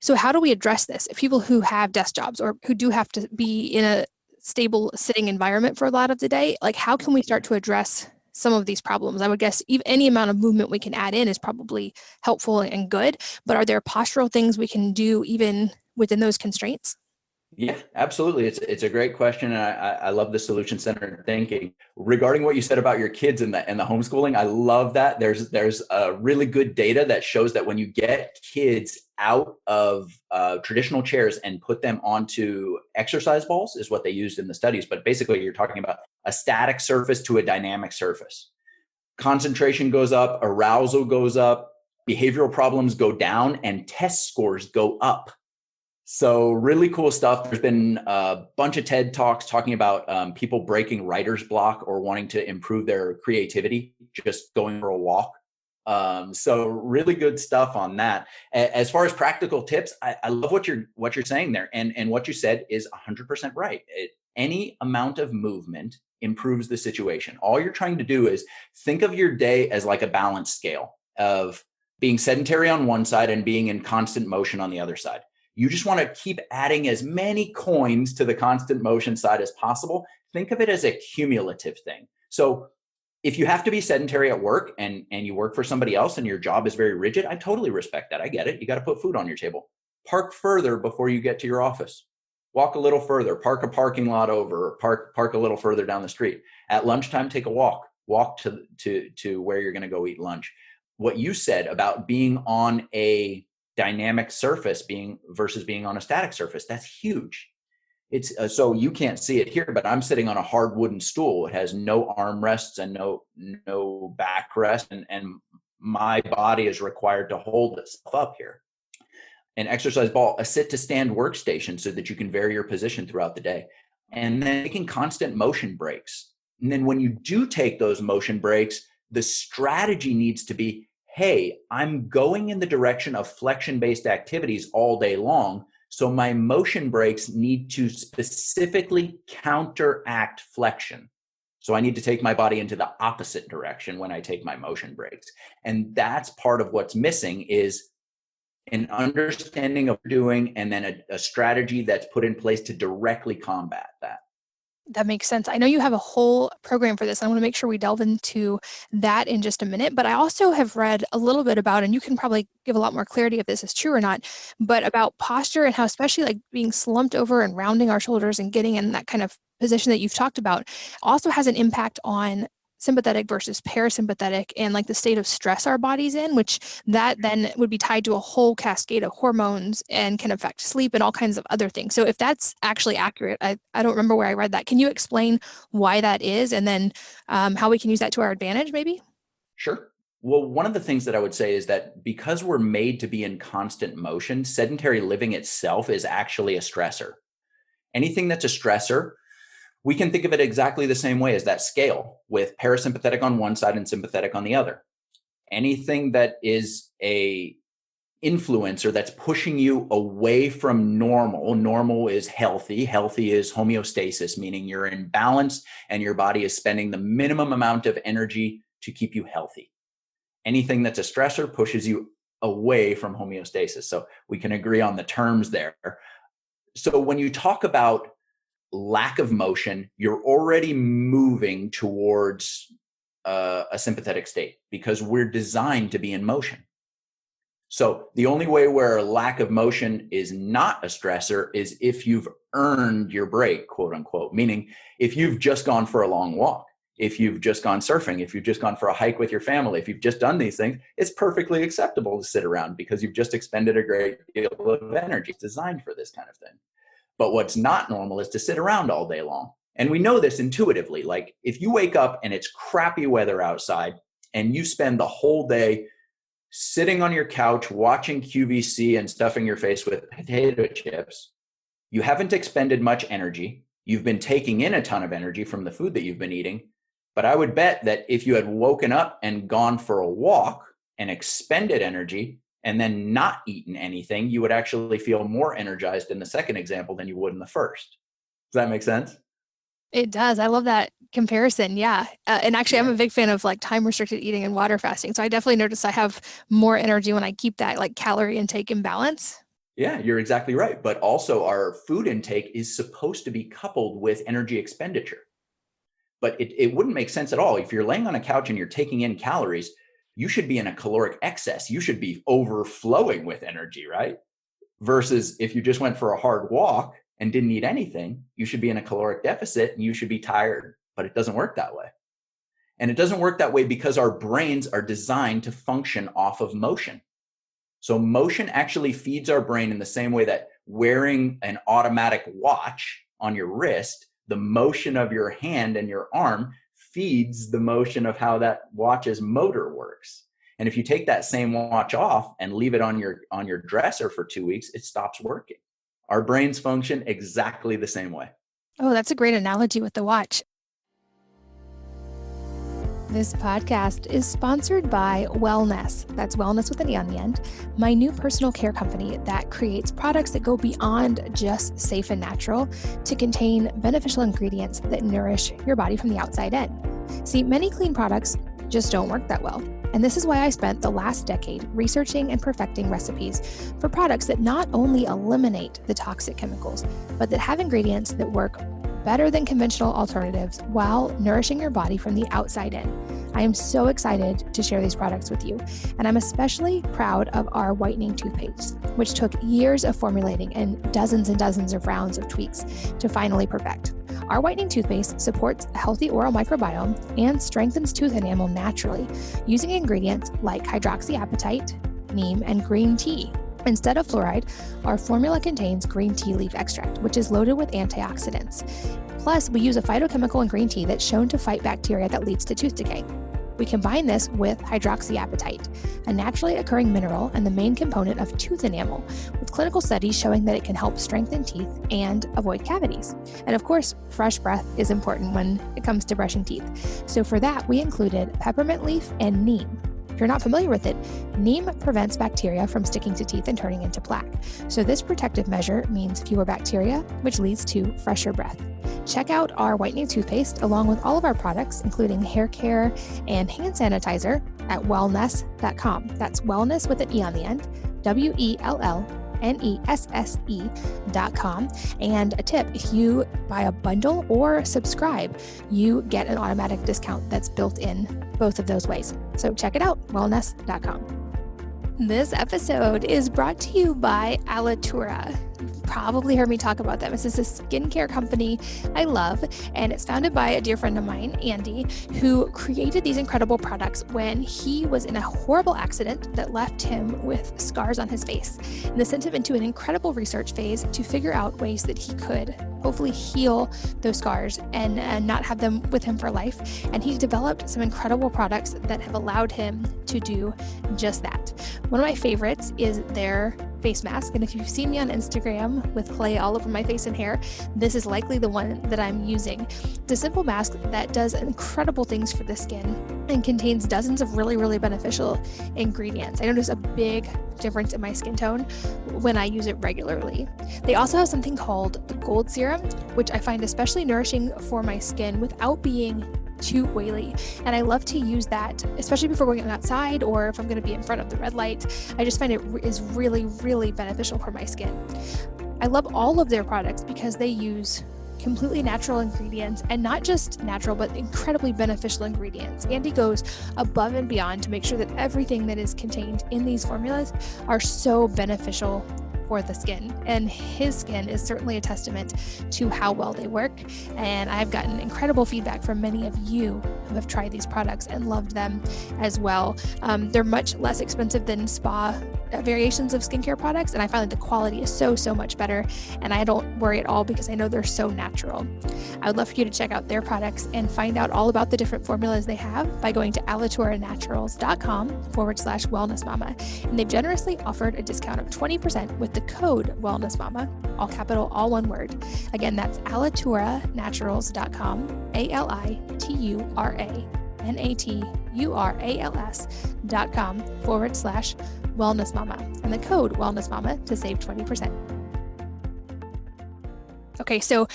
so how do we address this? If people who have desk jobs or who do have to be in a stable sitting environment for a lot of the day, like how can we start to address some of these problems? I would guess even any amount of movement we can add in is probably helpful and good, but are there postural things we can do even within those constraints? Yeah, absolutely. It's a great question, and I love the solution-centered thinking. Regarding what you said about your kids and the homeschooling, I love that. There's a really good data that shows that when you get kids out of traditional chairs and put them onto exercise balls, is what they used in the studies. But basically, you're talking about a static surface to a dynamic surface. Concentration goes up, arousal goes up, behavioral problems go down, and test scores go up. So really cool stuff. There's been a bunch of TED Talks talking about people breaking writer's block or wanting to improve their creativity, just going for a walk. So really good stuff on that. As far as practical tips, I love what you're saying there. And what you said is 100% right. Any amount of movement improves the situation. All you're trying to do is think of your day as like a balance scale of being sedentary on one side and being in constant motion on the other side. You just want to keep adding as many coins to the constant motion side as possible. Think of it as a cumulative thing. So if you have to be sedentary at work and you work for somebody else and your job is very rigid, I totally respect that. I get it. You got to put food on your table. Park further before you get to your office. Walk a little further. Park a parking lot over. Or park a little further down the street. At lunchtime, take a walk. Walk to where you're going to go eat lunch. What you said about being on a dynamic surface versus being on a static surface, that's huge. It's so you can't see it here, but I'm sitting on a hard wooden stool. It has no armrests and no backrest, and my body is required to hold itself up here. An exercise ball, a sit to stand workstation so that you can vary your position throughout the day, and then taking constant motion breaks. And then when you do take those motion breaks, the strategy needs to be, hey, I'm going in the direction of flexion-based activities all day long, so my motion breaks need to specifically counteract flexion. So I need to take my body into the opposite direction when I take my motion breaks. And that's part of what's missing is an understanding of doing and then a strategy that's put in place to directly combat that. That makes sense. I know you have a whole program for this. I want to make sure we delve into that in just a minute. But I also have read a little bit about, and you can probably give a lot more clarity if this is true or not, but about posture and how especially like being slumped over and rounding our shoulders and getting in that kind of position that you've talked about also has an impact on sympathetic versus parasympathetic and like the state of stress our body's in, which that then would be tied to a whole cascade of hormones and can affect sleep and all kinds of other things. So if that's actually accurate, I don't remember where I read that. Can you explain why that is and then how we can use that to our advantage maybe? Sure. Well, one of the things that I would say is that because we're made to be in constant motion, sedentary living itself is actually a stressor. Anything that's a stressor, we can think of it exactly the same way as that scale, with parasympathetic on one side and sympathetic on the other. Anything that is a influencer that's pushing you away from normal is healthy is homeostasis, meaning you're in balance and your body is spending the minimum amount of energy to keep you healthy. Anything that's a stressor pushes you away from homeostasis. So we can agree on the terms there. So when you talk about lack of motion, you're already moving towards a sympathetic state because we're designed to be in motion. So the only way where lack of motion is not a stressor is if you've earned your break, quote unquote, meaning if you've just gone for a long walk, if you've just gone surfing, if you've just gone for a hike with your family, if you've just done these things, it's perfectly acceptable to sit around because you've just expended a great deal of energy. It's designed for this kind of thing. But what's not normal is to sit around all day long. And we know this intuitively. Like if you wake up and it's crappy weather outside and you spend the whole day sitting on your couch watching QVC and stuffing your face with potato chips, you haven't expended much energy. You've been taking in a ton of energy from the food that you've been eating. But I would bet that if you had woken up and gone for a walk and expended energy and then not eaten anything, you would actually feel more energized in the second example than you would in the first. Does that make sense? It does. I love that comparison. Yeah. And actually, I'm a big fan of like time restricted eating and water fasting. So I definitely notice I have more energy when I keep that like calorie intake in balance. Yeah, you're exactly right. But also our food intake is supposed to be coupled with energy expenditure. But it wouldn't make sense at all. If you're laying on a couch and you're taking in calories, you should be in a caloric excess. You should be overflowing with energy, right? Versus if you just went for a hard walk and didn't eat anything, you should be in a caloric deficit and you should be tired. But it doesn't work that way. And it doesn't work that way because our brains are designed to function off of motion. So motion actually feeds our brain in the same way that wearing an automatic watch on your wrist, the motion of your hand and your arm feeds the motion of how that watch's motor works. And if you take that same watch off and leave it on your dresser for 2 weeks, it stops working. Our brains function exactly the same way. Oh, that's a great analogy with the watch. This podcast is sponsored by Wellness. That's wellness with an E on the end. My new personal care company that creates products that go beyond just safe and natural to contain beneficial ingredients that nourish your body from the outside in. See, many clean products just don't work that well. And this is why I spent the last decade researching and perfecting recipes for products that not only eliminate the toxic chemicals, but that have ingredients that work better than conventional alternatives while nourishing your body from the outside in. I am so excited to share these products with you, and I'm especially proud of our Whitening Toothpaste, which took years of formulating and dozens of rounds of tweaks to finally perfect. Our Whitening Toothpaste supports a healthy oral microbiome and strengthens tooth enamel naturally using ingredients like hydroxyapatite, neem, and green tea. Instead of fluoride, our formula contains green tea leaf extract, which is loaded with antioxidants. Plus, we use a phytochemical in green tea that's shown to fight bacteria that leads to tooth decay. We combine this with hydroxyapatite, a naturally occurring mineral and the main component of tooth enamel, with clinical studies showing that it can help strengthen teeth and avoid cavities. And of course, fresh breath is important when it comes to brushing teeth. So for that, we included peppermint leaf and neem. If you're not familiar with it, neem prevents bacteria from sticking to teeth and turning into plaque. So this protective measure means fewer bacteria, which leads to fresher breath. Check out our Whitening Toothpaste along with all of our products, including hair care and hand sanitizer at wellness.com. That's wellness with an E on the end, WELLNESSE.com. And a tip, if you buy a bundle or subscribe, you get an automatic discount that's built in both of those ways. So check it out, wellness.com. This episode is brought to you by Alitura. You've probably heard me talk about them. This is a skincare company I love, and it's founded by a dear friend of mine, Andy, who created these incredible products when he was in a horrible accident that left him with scars on his face. And this sent him into an incredible research phase to figure out ways that he could hopefully heal those scars and not have them with him for life. And he's developed some incredible products that have allowed him to do just that. One of my favorites is their face mask. And if you've seen me on Instagram with clay all over my face and hair, this is likely the one that I'm using. It's a simple mask that does incredible things for the skin and contains dozens of really beneficial ingredients. I notice a big difference in my skin tone when I use it regularly. They also have something called the Gold Serum, which I find especially nourishing for my skin without being to oily. And I love to use that, especially before going outside or if I'm going to be in front of the red light. I just find it is really, really beneficial for my skin. I love all of their products because they use completely natural ingredients, and not just natural, but incredibly beneficial ingredients. Andy goes above and beyond to make sure that everything that is contained in these formulas are so beneficial for the skin. And his skin is certainly a testament to how well they work. And I've gotten incredible feedback from many of you who have tried these products and loved them as well. They're much less expensive than spa variations of skincare products, and I find that the quality is so much better, and I don't worry at all because I know they're so natural. I would love for you to check out their products and find out all about the different formulas they have by going to alituranaturals.com/wellnessmama, and they've generously offered a discount of 20% with the code wellnessmama, all capital, all one word. Again, that's alituranaturals.com, alituranaturals.com/wellnessmama, and the code wellnessmama to save 20%. Okay, so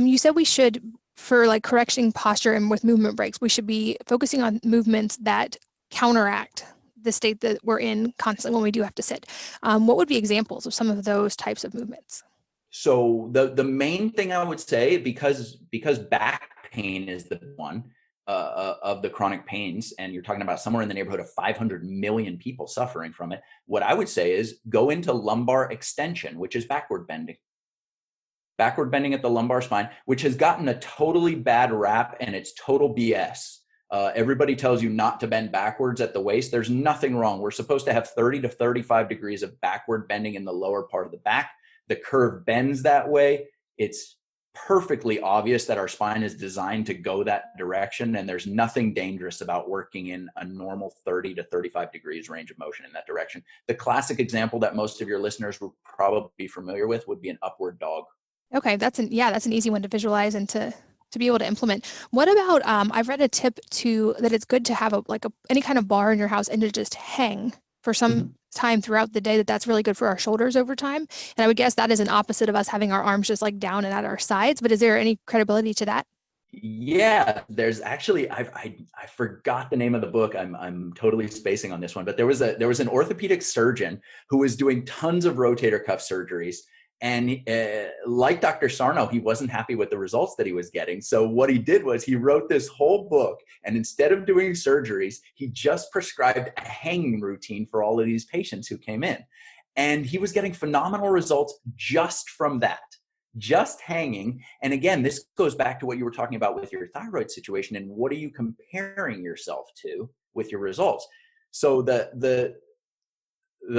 you said we should, for like correcting posture and with movement breaks, we should be focusing on movements that counteract the state that we're in constantly when we do have to sit. What would be examples of some of those types of movements? So the main thing I would say, because back pain is the one of the chronic pains, and you're talking about somewhere in the neighborhood of 500 million people suffering from it, what I would say is go into lumbar extension, which is backward bending at the lumbar spine, which has gotten a totally bad rap, and it's total BS. Everybody tells you not to bend backwards at the waist. There's nothing wrong. We're supposed to have 30 to 35 degrees of backward bending in the lower part of the back. The curve bends that way. It's perfectly obvious that our spine is designed to go that direction, and there's nothing dangerous about working in a normal 30 to 35 degrees range of motion in that direction. The classic example that most of your listeners would probably be familiar with would be an upward dog. Okay, that's an easy one to visualize and to be able to implement. What about I've read a tip that it's good to have any kind of bar in your house and to just hang for some time throughout the day. That's really good for our shoulders over time. And I would guess that is an opposite of us having our arms just like down and at our sides. But is there any credibility to that? Yeah, there's actually I forgot the name of the book. I'm totally spacing on this one, but there was an orthopedic surgeon who was doing tons of rotator cuff surgeries. And like Dr. Sarno, he wasn't happy with the results that he was getting. So what he did was he wrote this whole book, and instead of doing surgeries, he just prescribed a hanging routine for all of these patients who came in. And he was getting phenomenal results just from that, just hanging. And again, this goes back to what you were talking about with your thyroid situation, and what are you comparing yourself to with your results? So the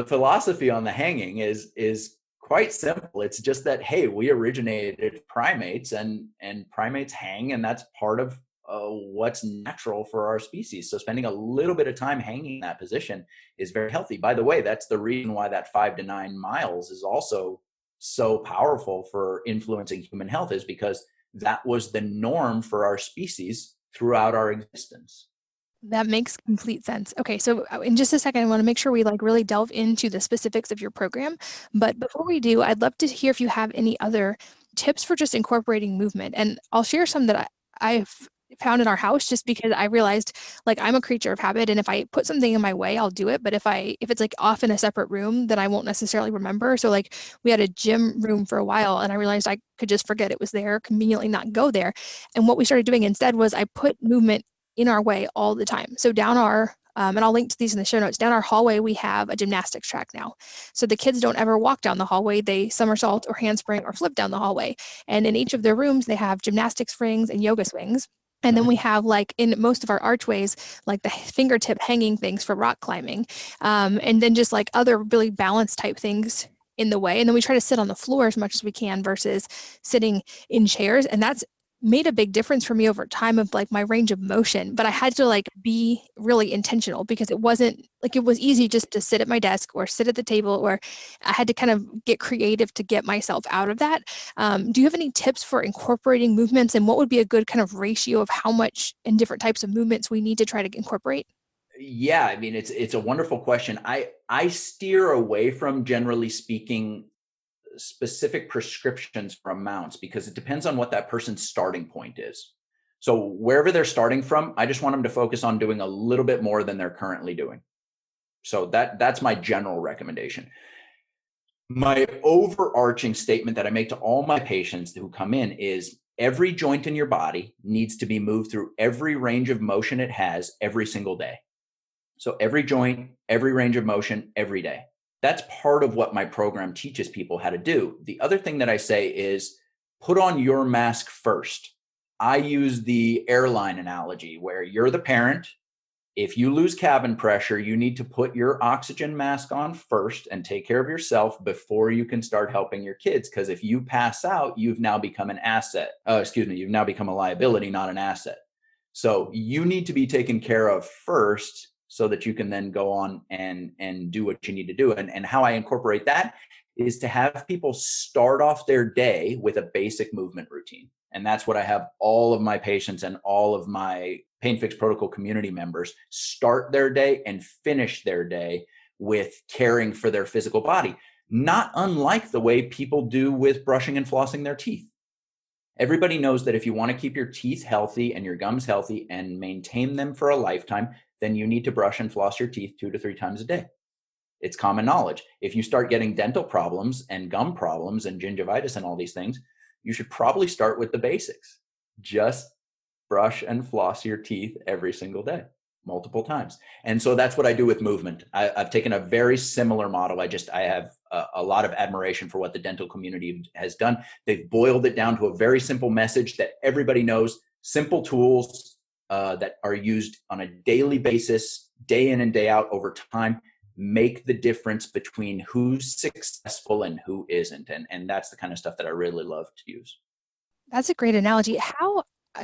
philosophy on the hanging is quite simple. It's just that, hey, we originated primates, and primates hang, and that's part of what's natural for our species. So spending a little bit of time hanging in that position is very healthy. By the way, that's the reason why that 5 to 9 miles is also so powerful for influencing human health, is because that was the norm for our species throughout our existence. That makes complete sense. Okay, so in just a second, I want to make sure we really delve into the specifics of your program. But before we do, I'd love to hear if you have any other tips for just incorporating movement. And I'll share some that I've found in our house, just because I realized I'm a creature of habit, and if I put something in my way, I'll do it. But if it's off in a separate room, then I won't necessarily remember. So we had a gym room for a while, and I realized I could just forget it was there, conveniently not go there. And what we started doing instead was I put movement in our way all the time. So down our, and I'll link to these in the show notes, down our hallway, we have a gymnastics track now. So the kids don't ever walk down the hallway. They somersault or handspring or flip down the hallway. And in each of their rooms, they have gymnastics rings and yoga swings. And then we have in most of our archways, the fingertip hanging things for rock climbing. And then just other really balance type things in the way. And then we try to sit on the floor as much as we can versus sitting in chairs. And that's made a big difference for me over time of my range of motion. But I had to be really intentional, because it wasn't it was easy just to sit at my desk or sit at the table, or I had to kind of get creative to get myself out of that. Do you have any tips for incorporating movements, and what would be a good kind of ratio of how much and different types of movements we need to try to incorporate? Yeah, I mean, it's a wonderful question. I steer away from, generally speaking, specific prescriptions for amounts, because it depends on what that person's starting point is. So wherever they're starting from, I just want them to focus on doing a little bit more than they're currently doing. So that's my general recommendation. My overarching statement that I make to all my patients who come in is every joint in your body needs to be moved through every range of motion it has every single day. So every joint, every range of motion, every day. That's part of what my program teaches people how to do. The other thing that I say is put on your mask first. I use the airline analogy where you're the parent. If you lose cabin pressure, you need to put your oxygen mask on first and take care of yourself before you can start helping your kids. Because if you pass out, you've now become an asset. You've now become a liability, not an asset. So you need to be taken care of first so that you can then go on and do what you need to do. And how I incorporate that is to have people start off their day with a basic movement routine. And that's what I have all of my patients and all of my Pain Fix Protocol community members start their day and finish their day with caring for their physical body, not unlike the way people do with brushing and flossing their teeth. Everybody knows that if you want to keep your teeth healthy and your gums healthy and maintain them for a lifetime, then you need to brush and floss your teeth 2 to 3 times a day. It's common knowledge. If you start getting dental problems and gum problems and gingivitis and all these things, you should probably start with the basics. Just brush and floss your teeth every single day, multiple times. And so that's what I do with movement. I've taken a very similar model. I have a lot of admiration for what the dental community has done. They've boiled it down to a very simple message that everybody knows, simple tools that are used on a daily basis, day in and day out over time, make the difference between who's successful and who isn't. And that's the kind of stuff that I really love to use. That's a great analogy.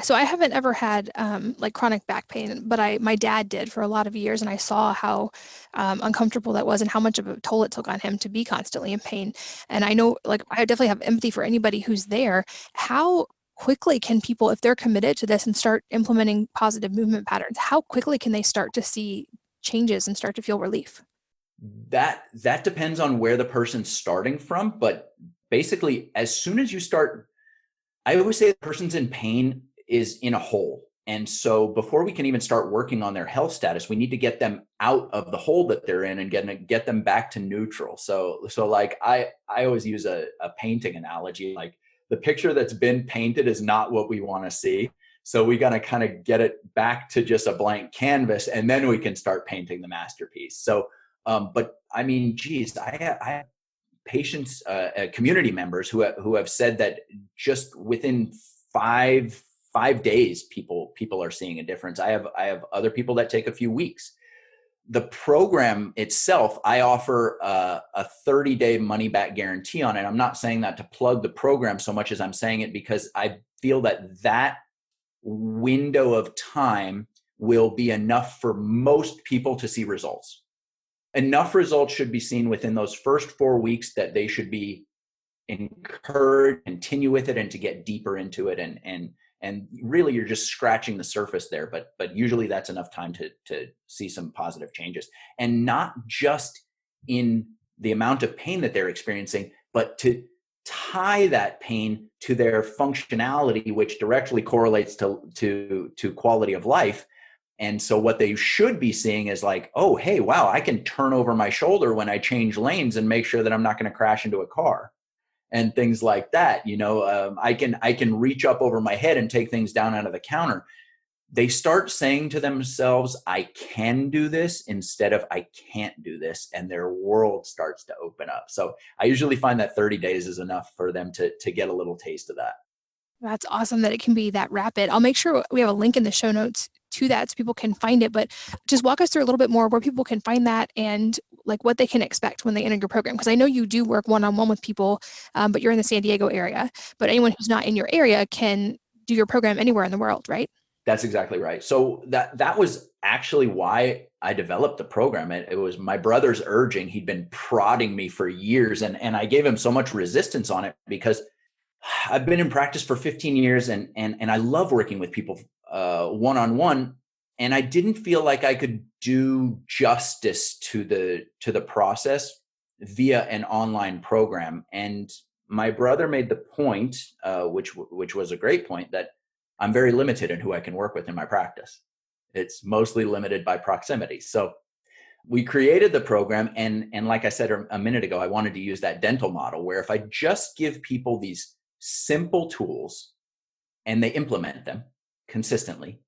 So I haven't ever had like chronic back pain, but my dad did for a lot of years, and I saw how uncomfortable that was and how much of a toll it took on him to be constantly in pain. And I know, like, I definitely have empathy for anybody who's there. How quickly can people, if they're committed to this and start implementing positive movement patterns, how quickly can they start to see changes and start to feel relief? That depends on where the person's starting from, but basically, as soon as you start, I always say the person's in pain is in a hole. And so before we can even start working on their health status, we need to get them out of the hole that they're in and get them back to neutral. So like I always use a painting analogy, like the picture that's been painted is not what we want to see. So we got to kind of get it back to just a blank canvas, and then we can start painting the masterpiece. So, but I mean, geez, I have patients, community members who have said that just within five days, people are seeing a difference. I have other people that take a few weeks. The program itself, I offer a 30-day money back guarantee on it. I'm not saying that to plug the program so much as I'm saying it because I feel that window of time will be enough for most people to see results. Enough results should be seen within those first 4 weeks that they should be encouraged, continue with it, and to get deeper into it. And really, you're just scratching the surface there. But usually that's enough time to see some positive changes, and not just in the amount of pain that they're experiencing, but to tie that pain to their functionality, which directly correlates to quality of life. And so what they should be seeing is like, oh, hey, wow, I can turn over my shoulder when I change lanes and make sure that I'm not going to crash into a car and things like that. I can reach up over my head and take things down out of the counter. They start saying to themselves, I can do this instead of I can't do this. And their world starts to open up. So I usually find that 30 days is enough for them to get a little taste of that. That's awesome that it can be that rapid. I'll make sure we have a link in the show notes to that so people can find it, but just walk us through a little bit more where people can find that and like what they can expect when they enter your program. Because I know you do work one-on-one with people, but you're in the San Diego area, but anyone who's not in your area can do your program anywhere in the world, right? That's exactly right. So that was actually why I developed the program. It was my brother's urging. He'd been prodding me for years, and I gave him so much resistance on it because I've been in practice for 15 years and I love working with people one-on-one. And I didn't feel like I could do justice to the process via an online program. And my brother made the point, which was a great point, that I'm very limited in who I can work with in my practice. It's mostly limited by proximity. So we created the program, and like I said a minute ago, I wanted to use that dental model where if I just give people these simple tools and they implement them consistently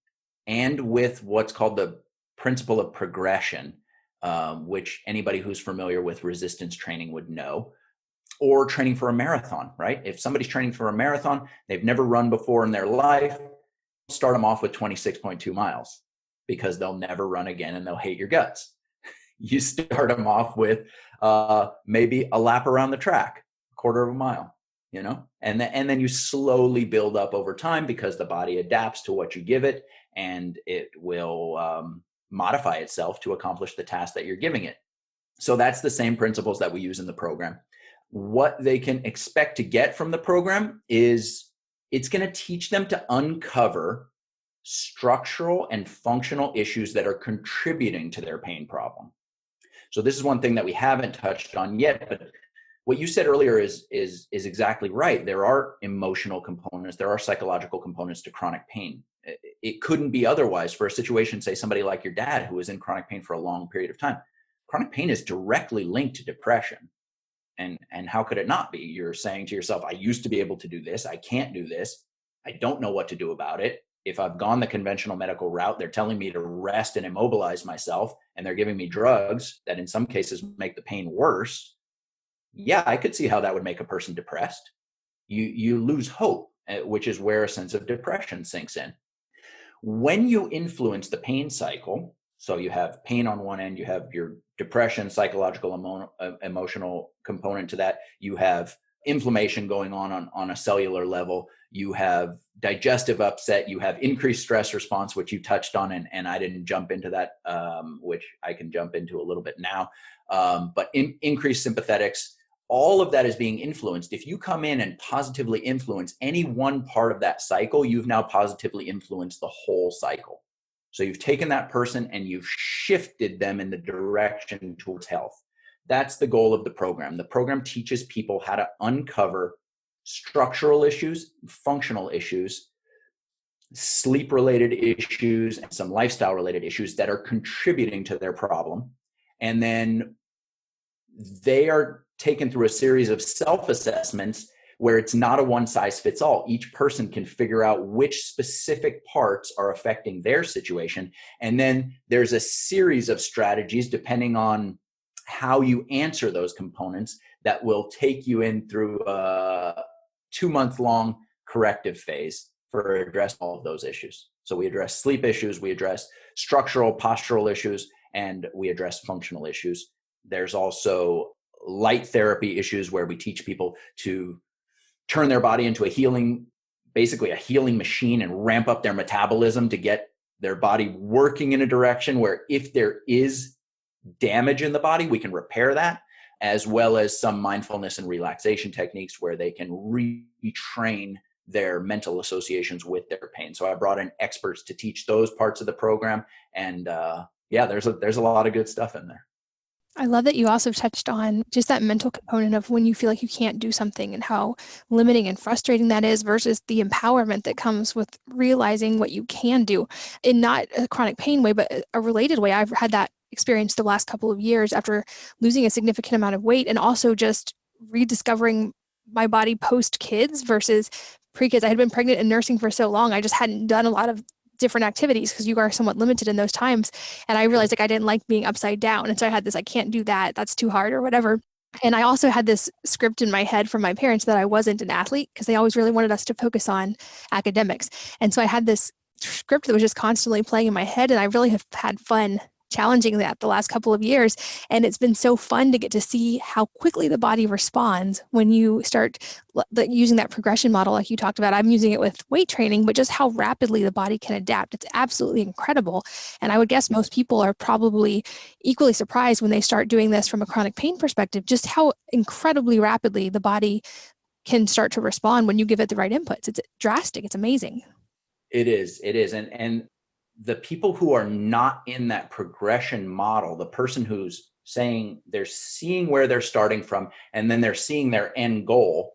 and with what's called the principle of progression, which anybody who's familiar with resistance training would know, or training for a marathon, right? If somebody's training for a marathon, they've never run before in their life, start them off with 26.2 miles because they'll never run again and they'll hate your guts. You start them off with maybe a lap around the track, a quarter of a mile, and then you slowly build up over time because the body adapts to what you give it, and it will modify itself to accomplish the task that you're giving it. So that's the same principles that we use in the program. What they can expect to get from the program is it's going to teach them to uncover structural and functional issues that are contributing to their pain problem. So this is one thing that we haven't touched on yet, but what you said earlier is exactly right. There are emotional components, there are psychological components to chronic pain. It couldn't be otherwise for a situation, say somebody like your dad who was in chronic pain for a long period of time. Chronic pain is directly linked to depression. And how could it not be? You're saying to yourself, I used to be able to do this. I can't do this. I don't know what to do about it. If I've gone the conventional medical route, they're telling me to rest and immobilize myself, and they're giving me drugs that in some cases make the pain worse. Yeah, I could see how that would make a person depressed. You lose hope, which is where a sense of depression sinks in. When you influence the pain cycle, so you have pain on one end, you have your depression, psychological, emotional component to that. You have inflammation going on a cellular level. You have digestive upset. You have increased stress response, which you touched on, and I didn't jump into that, which I can jump into a little bit now. But increased sympathetics, all of that is being influenced. If you come in and positively influence any one part of that cycle, you've now positively influenced the whole cycle. So you've taken that person and you've shifted them in the direction towards health. That's the goal of the program. The program teaches people how to uncover structural issues, functional issues, sleep-related issues, and some lifestyle-related issues that are contributing to their problem. And then they are taken through a series of self-assessments where it's not a one-size-fits-all. Each person can figure out which specific parts are affecting their situation. And then there's a series of strategies depending on how you answer those components that will take you in through a 2-month-long corrective phase for address all of those issues. So we address sleep issues, we address structural, postural issues, and we address functional issues. There's also light therapy issues where we teach people to turn their body into basically a healing machine, and ramp up their metabolism to get their body working in a direction where if there is damage in the body, we can repair that, as well as some mindfulness and relaxation techniques where they can retrain their mental associations with their pain. So I brought in experts to teach those parts of the program. And there's a lot of good stuff in there. I love that you also touched on just that mental component of when you feel like you can't do something and how limiting and frustrating that is versus the empowerment that comes with realizing what you can do in not a chronic pain way, but a related way. I've had that experience the last couple of years after losing a significant amount of weight and also just rediscovering my body post kids versus pre-kids. I had been pregnant and nursing for so long. I just hadn't done a lot of different activities because you are somewhat limited in those times. And I realized I didn't like being upside down. And so I had this, I can't do that. That's too hard or whatever. And I also had this script in my head from my parents that I wasn't an athlete because they always really wanted us to focus on academics. And so I had this script that was just constantly playing in my head. And I really have had fun challenging that the last couple of years. And it's been so fun to get to see how quickly the body responds when you start using that progression model like you talked about. I'm using it with weight training, but just how rapidly the body can adapt. It's absolutely incredible. And I would guess most people are probably equally surprised when they start doing this from a chronic pain perspective, just how incredibly rapidly the body can start to respond when you give it the right inputs. It's drastic. It's amazing. It is. And the people who are not in that progression model, the person who's saying they're seeing where they're starting from and then they're seeing their end goal,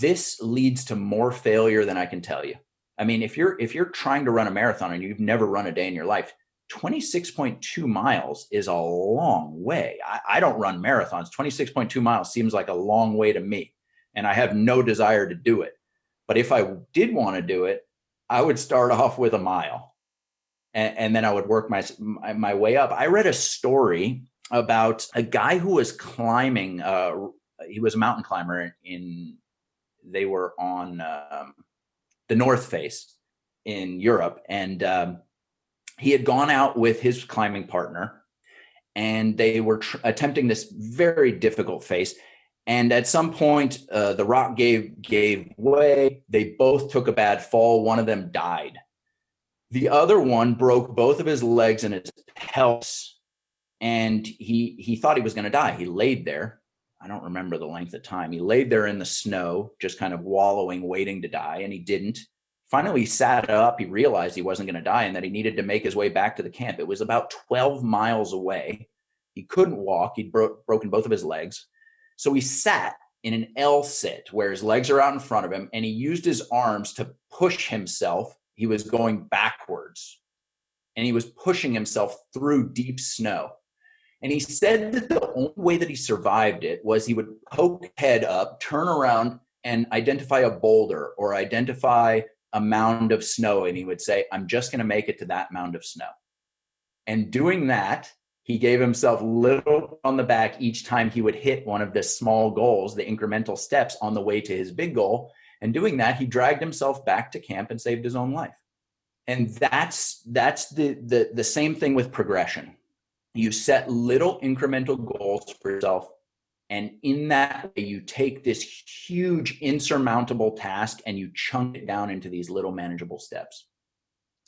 this leads to more failure than I can tell you. I mean, if you're trying to run a marathon and you've never run a day in your life, 26.2 miles is a long way. I don't run marathons. 26.2 miles seems like a long way to me, and I have no desire to do it. But if I did want to do it, I would start off with a mile, and then I would work my way up. I read a story about a guy who was climbing. He was a mountain climber they were on the North Face in Europe, and he had gone out with his climbing partner, and they were attempting this very difficult face. And at some point, the rock gave way. They both took a bad fall. One of them died. The other one broke both of his legs and his pelvis, and he thought he was going to die. He laid there. I don't remember the length of time. He laid there in the snow, just kind of wallowing, waiting to die, and he didn't. Finally, he sat up. He realized he wasn't going to die and that he needed to make his way back to the camp. It was about 12 miles away. He couldn't walk. He'd broken both of his legs. So he sat in an L sit where his legs are out in front of him, and he used his arms to push himself. He was going backwards, and he was pushing himself through deep snow. And he said that the only way that he survived it was he would poke head up, turn around, and identify a boulder or identify a mound of snow, and he would say, I'm just going to make it to that mound of snow. And doing that, he gave himself little on the back each time he would hit one of the small goals, the incremental steps on the way to his big goal. And doing that, he dragged himself back to camp and saved his own life. And that's the same thing with progression. You set little incremental goals for yourself, and in that way, you take this huge insurmountable task and you chunk it down into these little manageable steps.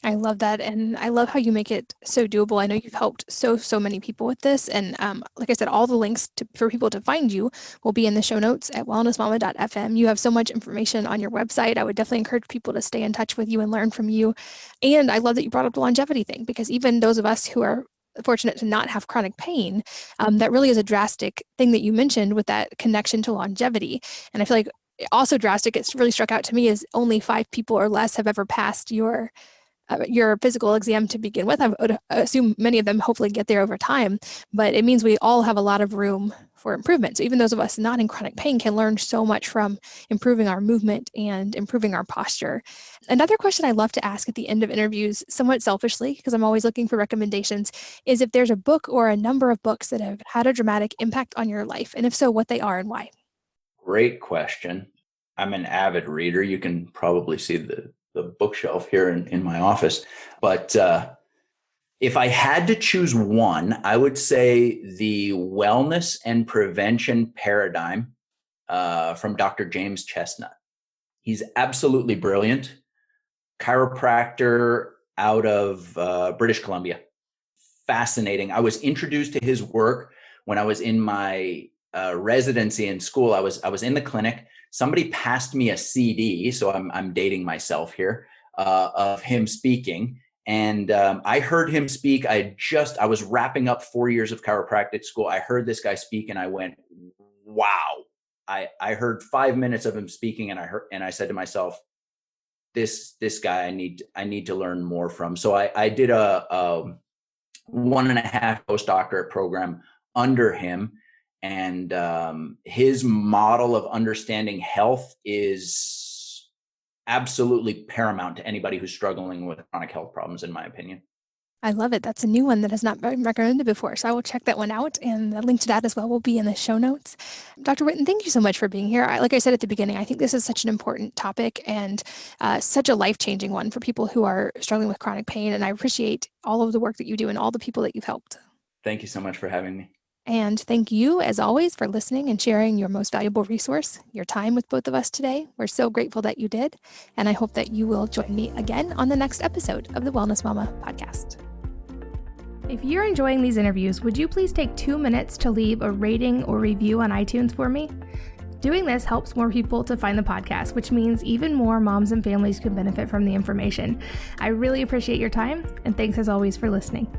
I love that. And I love how you make it so doable. I know you've helped so many people with this. And like I said, all the links for people to find you will be in the show notes at wellnessmama.fm. You have so much information on your website. I would definitely encourage people to stay in touch with you and learn from you. And I love that you brought up the longevity thing, because even those of us who are fortunate to not have chronic pain, that really is a drastic thing that you mentioned with that connection to longevity. And I feel like also drastic, it's really struck out to me, is only 5 people or less have ever passed your physical exam to begin with. I would assume many of them hopefully get there over time, but it means we all have a lot of room for improvement. So even those of us not in chronic pain can learn so much from improving our movement and improving our posture. Another question I love to ask at the end of interviews, somewhat selfishly, because I'm always looking for recommendations, is if there's a book or a number of books that have had a dramatic impact on your life, and if so, what they are and why. Great question. I'm an avid reader. You can probably see the bookshelf here in my office. But if I had to choose one, I would say The Wellness and Prevention Paradigm from Dr. James Chestnut. He's absolutely brilliant. Chiropractor out of British Columbia. Fascinating. I was introduced to his work when I was in my residency in school. I was in the clinic. Somebody passed me a CD, so I'm dating myself here, of him speaking. And I heard him speak. I was wrapping up 4 years of chiropractic school. I heard this guy speak and I went, wow. I heard 5 minutes of him speaking and I said to myself, this guy I need to learn more from. So I did a 1.5 postdoctorate program under him. And his model of understanding health is absolutely paramount to anybody who's struggling with chronic health problems, in my opinion. I love it. That's a new one that has not been recommended before. So I will check that one out, and the link to that as well will be in the show notes. Dr. Whitten, thank you so much for being here. Like I said at the beginning, I think this is such an important topic and such a life-changing one for people who are struggling with chronic pain. And I appreciate all of the work that you do and all the people that you've helped. Thank you so much for having me. And thank you, as always, for listening and sharing your most valuable resource, your time with both of us today. We're so grateful that you did. And I hope that you will join me again on the next episode of the Wellness Mama podcast. If you're enjoying these interviews, would you please take 2 minutes to leave a rating or review on iTunes for me? Doing this helps more people to find the podcast, which means even more moms and families can benefit from the information. I really appreciate your time, and thanks as always for listening.